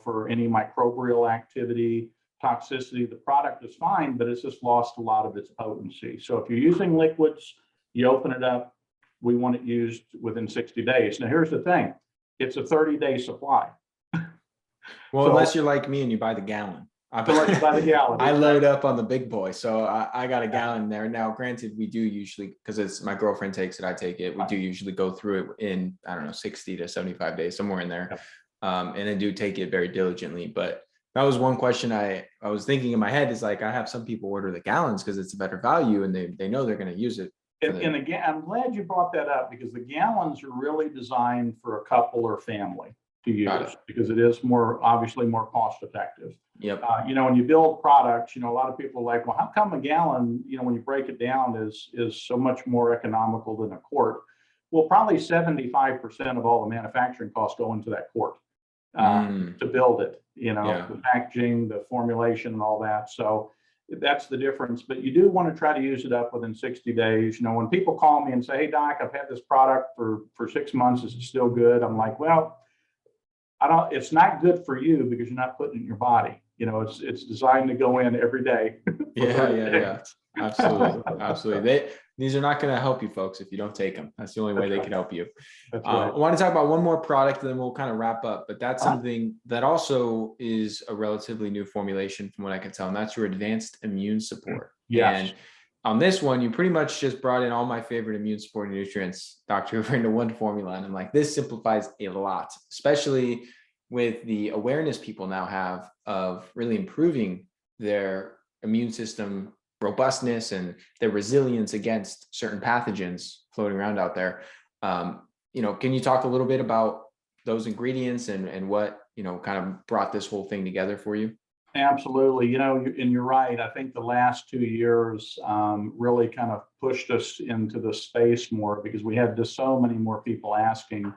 for any microbial activity, toxicity. The product is fine, but it's just lost a lot of its potency. So if you're using liquids, you open it up, we want it used within 60 days. Now, here's the thing. It's a 30-day supply. Well, so, unless you're like me and you buy the gallon. By the gallon. I load up on the big boy. So I got a gallon there. Now, granted, we do usually, because it's my girlfriend takes it, I take it. We do usually go through it in, I don't know, 60 to 75 days, somewhere in there. And I do take it very diligently. But that was one question I was thinking in my head is like, I have some people order the gallons because it's a better value and they know they're going to use it. And again, I'm glad you brought that up because the gallons are really designed for a couple or family to use because it is obviously more cost effective. Yep. When you build products, a lot of people are like, well, how come a gallon, when you break it down is so much more economical than a quart? Well, probably 75% of all the manufacturing costs go into that quart to build it, the packaging, the formulation and all that. So that's the difference, but you do want to try to use it up within 60 days. When people call me and say, hey, Doc, I've had this product for 6 months. Is it still good? I'm like, well, it's not good for you because you're not putting it in your body. It's designed to go in every day. Yeah. Absolutely. These are not going to help you folks if you don't take them. That's the only way they can help you. That's right. I want to talk about one more product and then we'll kind of wrap up, but that's something that also is a relatively new formulation from what I can tell, and that's your advanced immune support. Yes. And on this one, you pretty much just brought in all my favorite immune supporting nutrients, Dr. Hoover, into one formula. And I'm like, this simplifies a lot, especially with the awareness people now have of really improving their immune system robustness and their resilience against certain pathogens floating around out there. Can you talk a little bit about those ingredients and what, kind of brought this whole thing together for you? Absolutely. And you're right. I think the last 2 years really kind of pushed us into the space more because we had just so many more people asking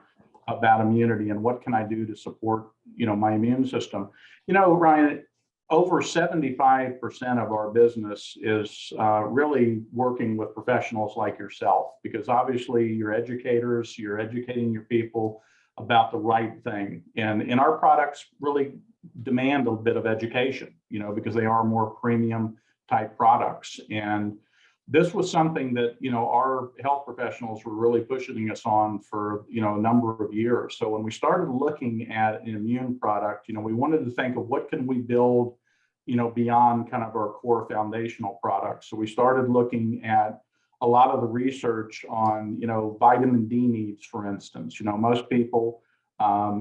about immunity and what can I do to support, my immune system. Ryan, over 75% of our business is really working with professionals like yourself, because obviously you're educators, you're educating your people about the right thing. And our products really demand a bit of education, because they are more premium type products. And this was something that, our health professionals were really pushing us on for, a number of years. So when we started looking at an immune product, we wanted to think of what can we build, beyond kind of our core foundational products. So we started looking at a lot of the research on, vitamin D needs, for instance. Most people,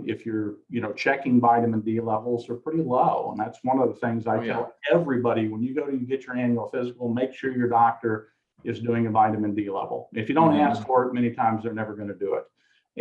if you're, checking vitamin D levels are pretty low. And that's one of the things I tell everybody when you go to get your annual physical, make sure your doctor is doing a vitamin D level. If you don't ask for it, many times they're never going to do it.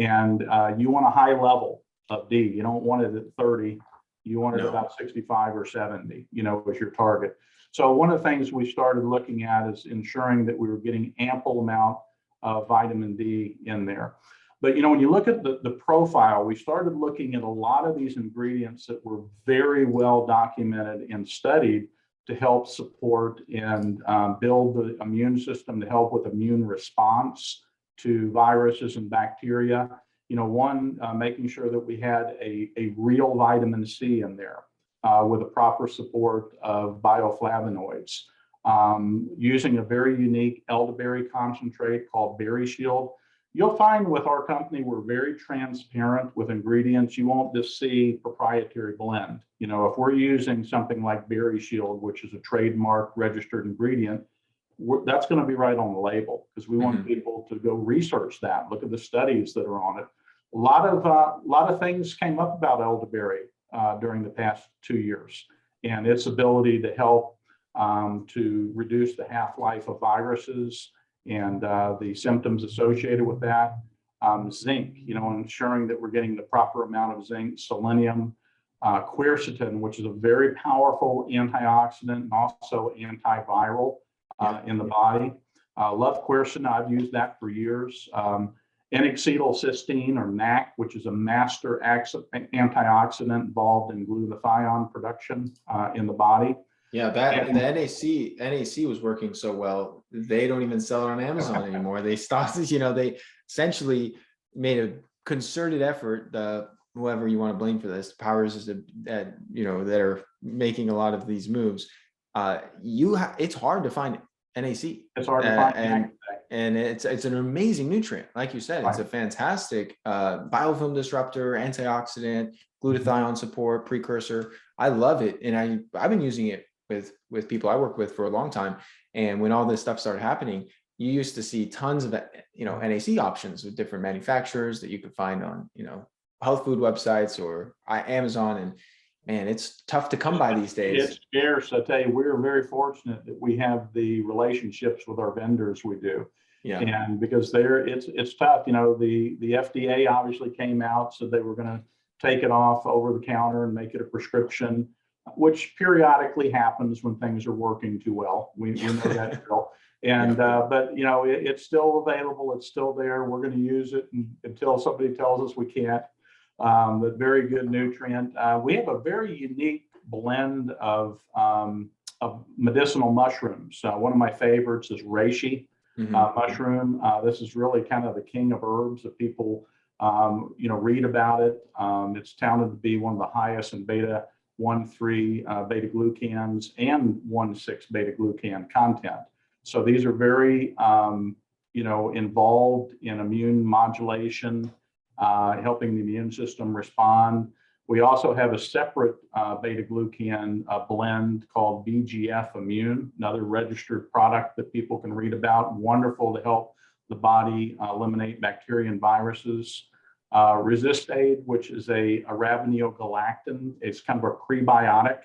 And you want a high level of D. You don't want it at 30. You want it about 65 or 70, as your target. So one of the things we started looking at is ensuring that we were getting ample amount of vitamin D in there. But, when you look at the profile, we started looking at a lot of these ingredients that were very well documented and studied to help support and build the immune system, to help with immune response to viruses and bacteria. Making sure that we had a real vitamin C in there with a proper support of bioflavonoids. Using a very unique elderberry concentrate called Berry Shield. You'll find with our company, we're very transparent with ingredients. You won't just see proprietary blend. If we're using something like Berry Shield, which is a trademark registered ingredient, that's going to be right on the label because we want people to go research that, look at the studies that are on it. A lot of things came up about elderberry during the past 2 years and its ability to help to reduce the half-life of viruses and the symptoms associated with that. Zinc, ensuring that we're getting the proper amount of zinc, selenium, quercetin, which is a very powerful antioxidant and also antiviral in the body. Love quercetin. I've used that for years. N-acetylcysteine, or NAC, which is a master antioxidant involved in glutathione production in the body. Yeah, that the NAC was working so well, they don't even sell it on Amazon anymore. They stopped, they essentially made a concerted effort, whoever you want to blame for this, powers that are making a lot of these moves. It's hard to find NAC. It's hard to find, and it's an amazing nutrient. Like you said, it's a fantastic biofilm disruptor, antioxidant, glutathione support, precursor. I love it, and I've been using it with people I work with for a long time. And when all this stuff started happening, you used to see tons of NAC options with different manufacturers that you could find on health food websites or Amazon, and man, it's tough to come by these days. It's scarce. I tell you, we're very fortunate that we have the relationships with our vendors we do. Yeah. And because it's tough. The FDA obviously came out, so they were going to take it off over the counter and make it a prescription, which periodically happens when things are working too well. We know that drill. And but it's still available. It's still there. We're going to use it until somebody tells us we can't. But very good nutrient. We have a very unique blend of medicinal mushrooms. One of my favorites is reishi mushroom. This is really kind of the king of herbs that people read about it. It's touted to be one of the highest in beta-1,3 beta-glucans and 1,6 beta-glucan content. So these are very involved in immune modulation, helping the immune system respond. We also have a separate beta-glucan blend called BGF Immune, another registered product that people can read about. Wonderful to help the body eliminate bacteria and viruses. Resist-Aid, which is a arabinogalactan. It's kind of a prebiotic.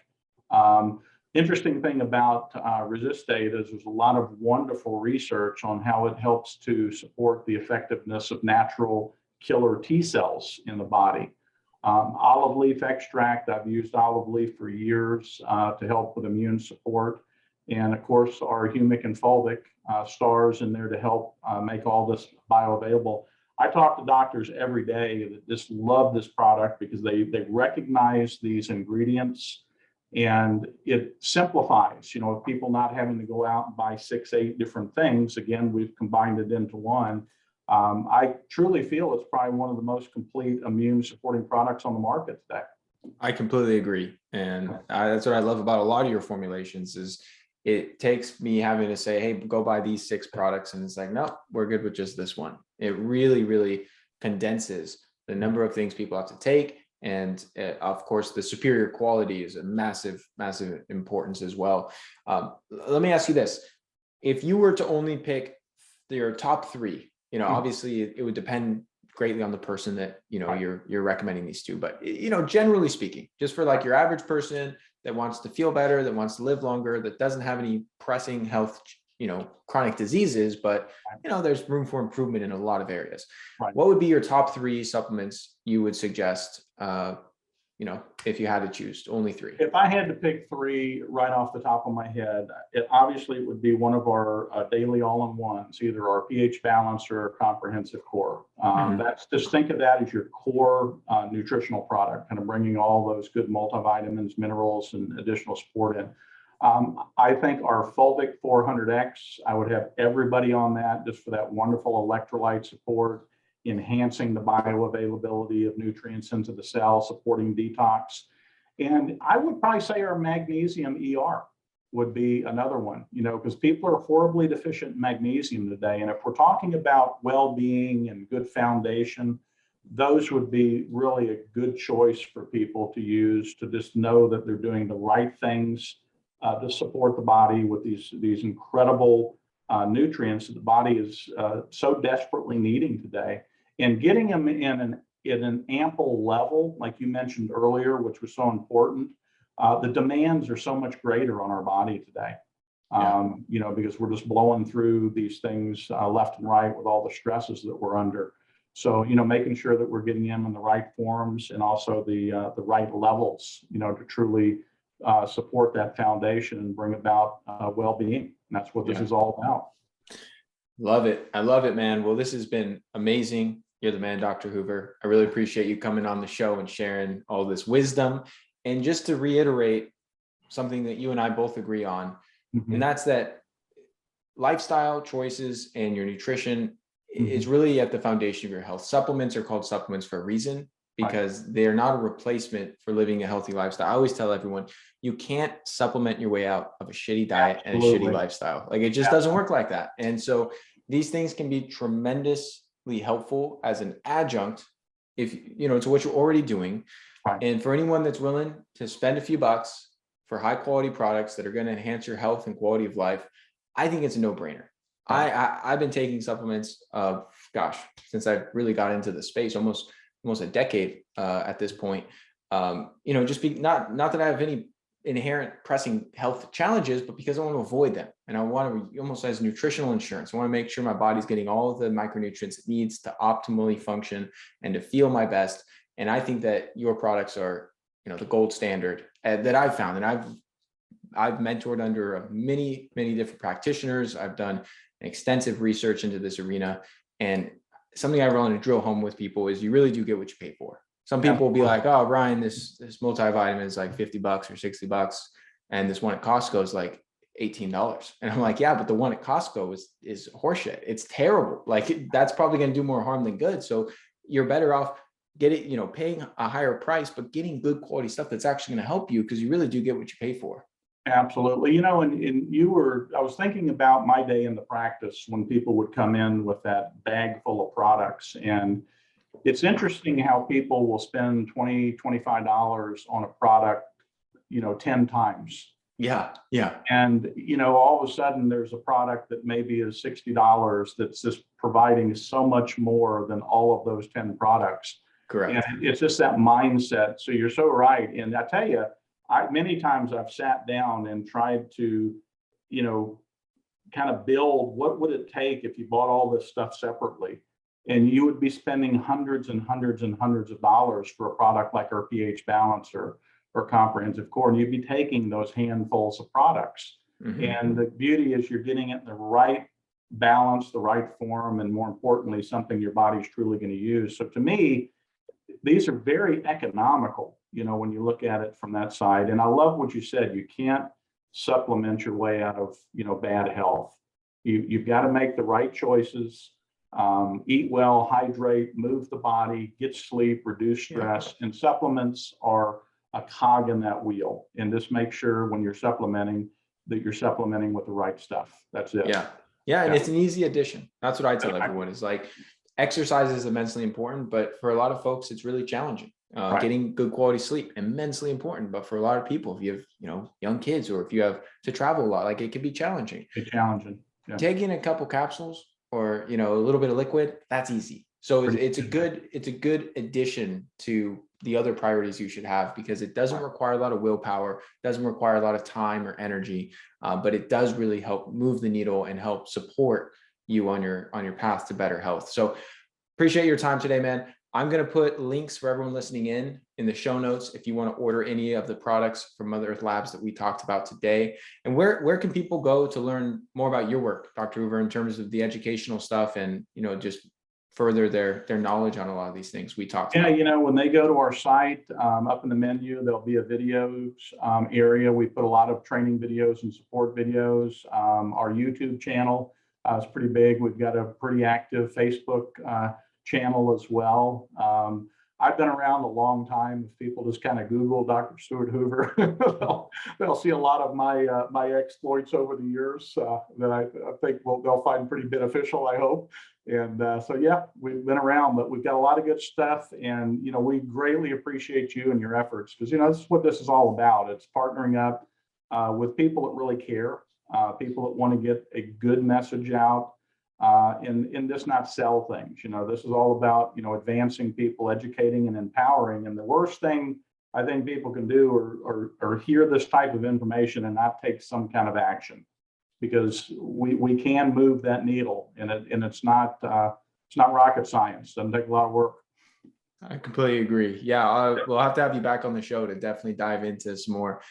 Interesting thing about Resist-Aid is there's a lot of wonderful research on how it helps to support the effectiveness of natural killer T cells in the body. Olive leaf extract, I've used olive leaf for years to help with immune support. And of course, our Humic and fulvic stars in there to help make all this bioavailable. I talk to doctors every day that just love this product because they recognize these ingredients, and it simplifies, with people not having to go out and buy 6, 8 different things. Again, we've combined it into one. I truly feel it's probably one of the most complete immune supporting products on the market today. I completely agree. And that's what I love about a lot of your formulations is it takes me having to say, hey, go buy these 6 products. And it's like, no, we're good with just this one. It really, really condenses the number of things people have to take. And of course, the superior quality is a massive, massive importance as well. Let me ask you this. If you were to only pick your top 3, obviously it would depend greatly on the person that, you're recommending these to, but, generally speaking, just for like your average person that wants to feel better, that wants to live longer, that doesn't have any pressing health, chronic diseases, but, there's room for improvement in a lot of areas. Right. What would be your top 3 supplements you would suggest, if you had to choose only 3? If I had to pick 3 right off the top of my head, it would be one of our daily all-in-ones, either our pH balance or our comprehensive core. That's just think of that as your core nutritional product, kind of bringing all those good multivitamins, minerals, and additional support in. I think our fulvic 400X, I would have everybody on that just for that wonderful electrolyte support, enhancing the bioavailability of nutrients into the cell, supporting detox. And I would probably say our magnesium ER would be another one, because people are horribly deficient in magnesium today. And if we're talking about well-being and good foundation, those would be really a good choice for people to use, to just know that they're doing the right things to support the body with these incredible nutrients that the body is so desperately needing today. And getting them in an ample level, like you mentioned earlier, which was so important, the demands are so much greater on our body today, because we're just blowing through these things left and right with all the stresses that we're under. So, making sure that we're getting them in the right forms and also the right levels, to truly support that foundation and bring about well-being. And that's what this is all about. Love it. I love it, man. Well, this has been amazing. You're the man, Dr. Hoover. I really appreciate you coming on the show and sharing all this wisdom. And just to reiterate something that you and I both agree on, and that's that lifestyle choices and your nutrition is really at the foundation of your health. Supplements are called supplements for a reason, because they're not a replacement for living a healthy lifestyle. I always tell everyone, you can't supplement your way out of a shitty diet and a shitty lifestyle. Like, it just doesn't work like that. And so these things can be tremendously helpful as an adjunct, if you know, to what you're already doing. And for anyone that's willing to spend a few bucks for high quality products that are going to enhance your health and quality of life, I think it's a no-brainer. I've been taking supplements, since I really got into the space, almost a decade at this point. Not that I have any inherent pressing health challenges, but because I want to avoid them. And I want to, almost as nutritional insurance, I want to make sure my body's getting all of the micronutrients it needs to optimally function and to feel my best. And I think that your products are, the gold standard that I've found. And I've mentored under many different practitioners. I've done extensive research into this arena. And something I want to drill home with people is you really do get what you pay for. Some people will be like, oh, Ryan, this multivitamin is like $50 or $60. And this one at Costco is like $18. And I'm like, yeah, but the one at Costco is horseshit. It's terrible. Like, that's probably going to do more harm than good. So you're better off paying a higher price, but getting good quality stuff that's actually going to help you, because you really do get what you pay for. Absolutely. I was thinking about my day in the practice when people would come in with that bag full of products. And it's interesting how people will spend $20, $25 on a product, 10 times. Yeah. And, all of a sudden there's a product that maybe is $60 that's just providing so much more than all of those 10 products. Correct. And it's just that mindset. So you're so right. And I tell you, many times I've sat down and tried to, kind of build, what would it take if you bought all this stuff separately? And you would be spending hundreds and hundreds and hundreds of dollars for a product like our pH balancer or comprehensive core, and you'd be taking those handfuls of products. And the beauty is you're getting it in the right balance, the right form, and more importantly, something your body's truly going to use. So to me, these are very economical, when you look at it from that side. And I love what you said. You can't supplement your way out of, bad health. You've got to make the right choices, eat well, hydrate, move the body, get sleep, reduce stress. And supplements are a cog in that wheel. And just make sure when you're supplementing that you're supplementing with the right stuff. That's it. Yeah. And it's an easy addition. That's what I tell everyone, is like, exercise is immensely important, but for a lot of folks, it's really challenging. Getting good quality sleep, immensely important. But for a lot of people, if you have, young kids, or if you have to travel a lot, like, it can be challenging. Yeah. Taking a couple capsules or, a little bit of liquid, that's easy. So it's a good addition to the other priorities you should have, because it doesn't require a lot of willpower, doesn't require a lot of time or energy, but it does really help move the needle and help support you on your path to better health. So appreciate your time today, man. I'm going to put links for everyone listening in the show notes if you want to order any of the products from Mother Earth Labs that we talked about today. And where can people go to learn more about your work, Dr. Hoover, in terms of the educational stuff and, just further their knowledge on a lot of these things we talked about? When they go to our site, up in the menu, there'll be a videos area. We put a lot of training videos and support videos. Our YouTube channel is pretty big. We've got a pretty active Facebook channel as well. I've been around a long time. If people just kind of Google Dr. Stuart Hoover, they'll see a lot of my exploits over the years that I think they'll find pretty beneficial, I hope. And so, yeah, we've been around, but we've got a lot of good stuff. And, we greatly appreciate you and your efforts, because, this is what this is all about. It's partnering up with people that really care, people that want to get a good message out. And just not sell things. This is all about, advancing people, educating and empowering. And the worst thing I think people can do or hear this type of information and not take some kind of action, because we can move that needle, and it's not rocket science. It doesn't take a lot of work. I completely agree. Yeah, we'll have to have you back on the show to definitely dive into some more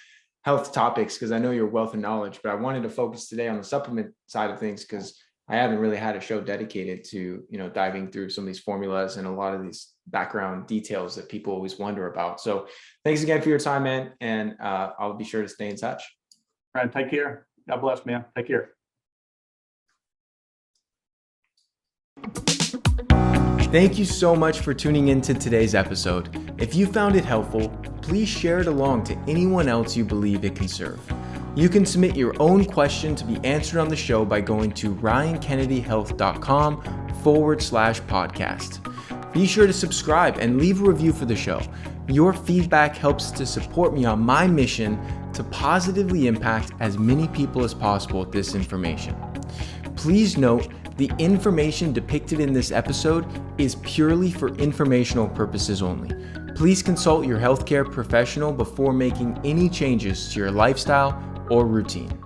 health topics, because I know you're a wealth of knowledge, but I wanted to focus today on the supplement side of things, because I haven't really had a show dedicated to, diving through some of these formulas and a lot of these background details that people always wonder about. So thanks again for your time, man. And I'll be sure to stay in touch. All right, take care. God bless, man. Take care. Thank you so much for tuning into today's episode. If you found it helpful, please share it along to anyone else you believe it can serve. You can submit your own question to be answered on the show by going to ryankennedyhealth.com/podcast. Be sure to subscribe and leave a review for the show. Your feedback helps to support me on my mission to positively impact as many people as possible with this information. Please note, the information depicted in this episode is purely for informational purposes only. Please consult your healthcare professional before making any changes to your lifestyle or routine.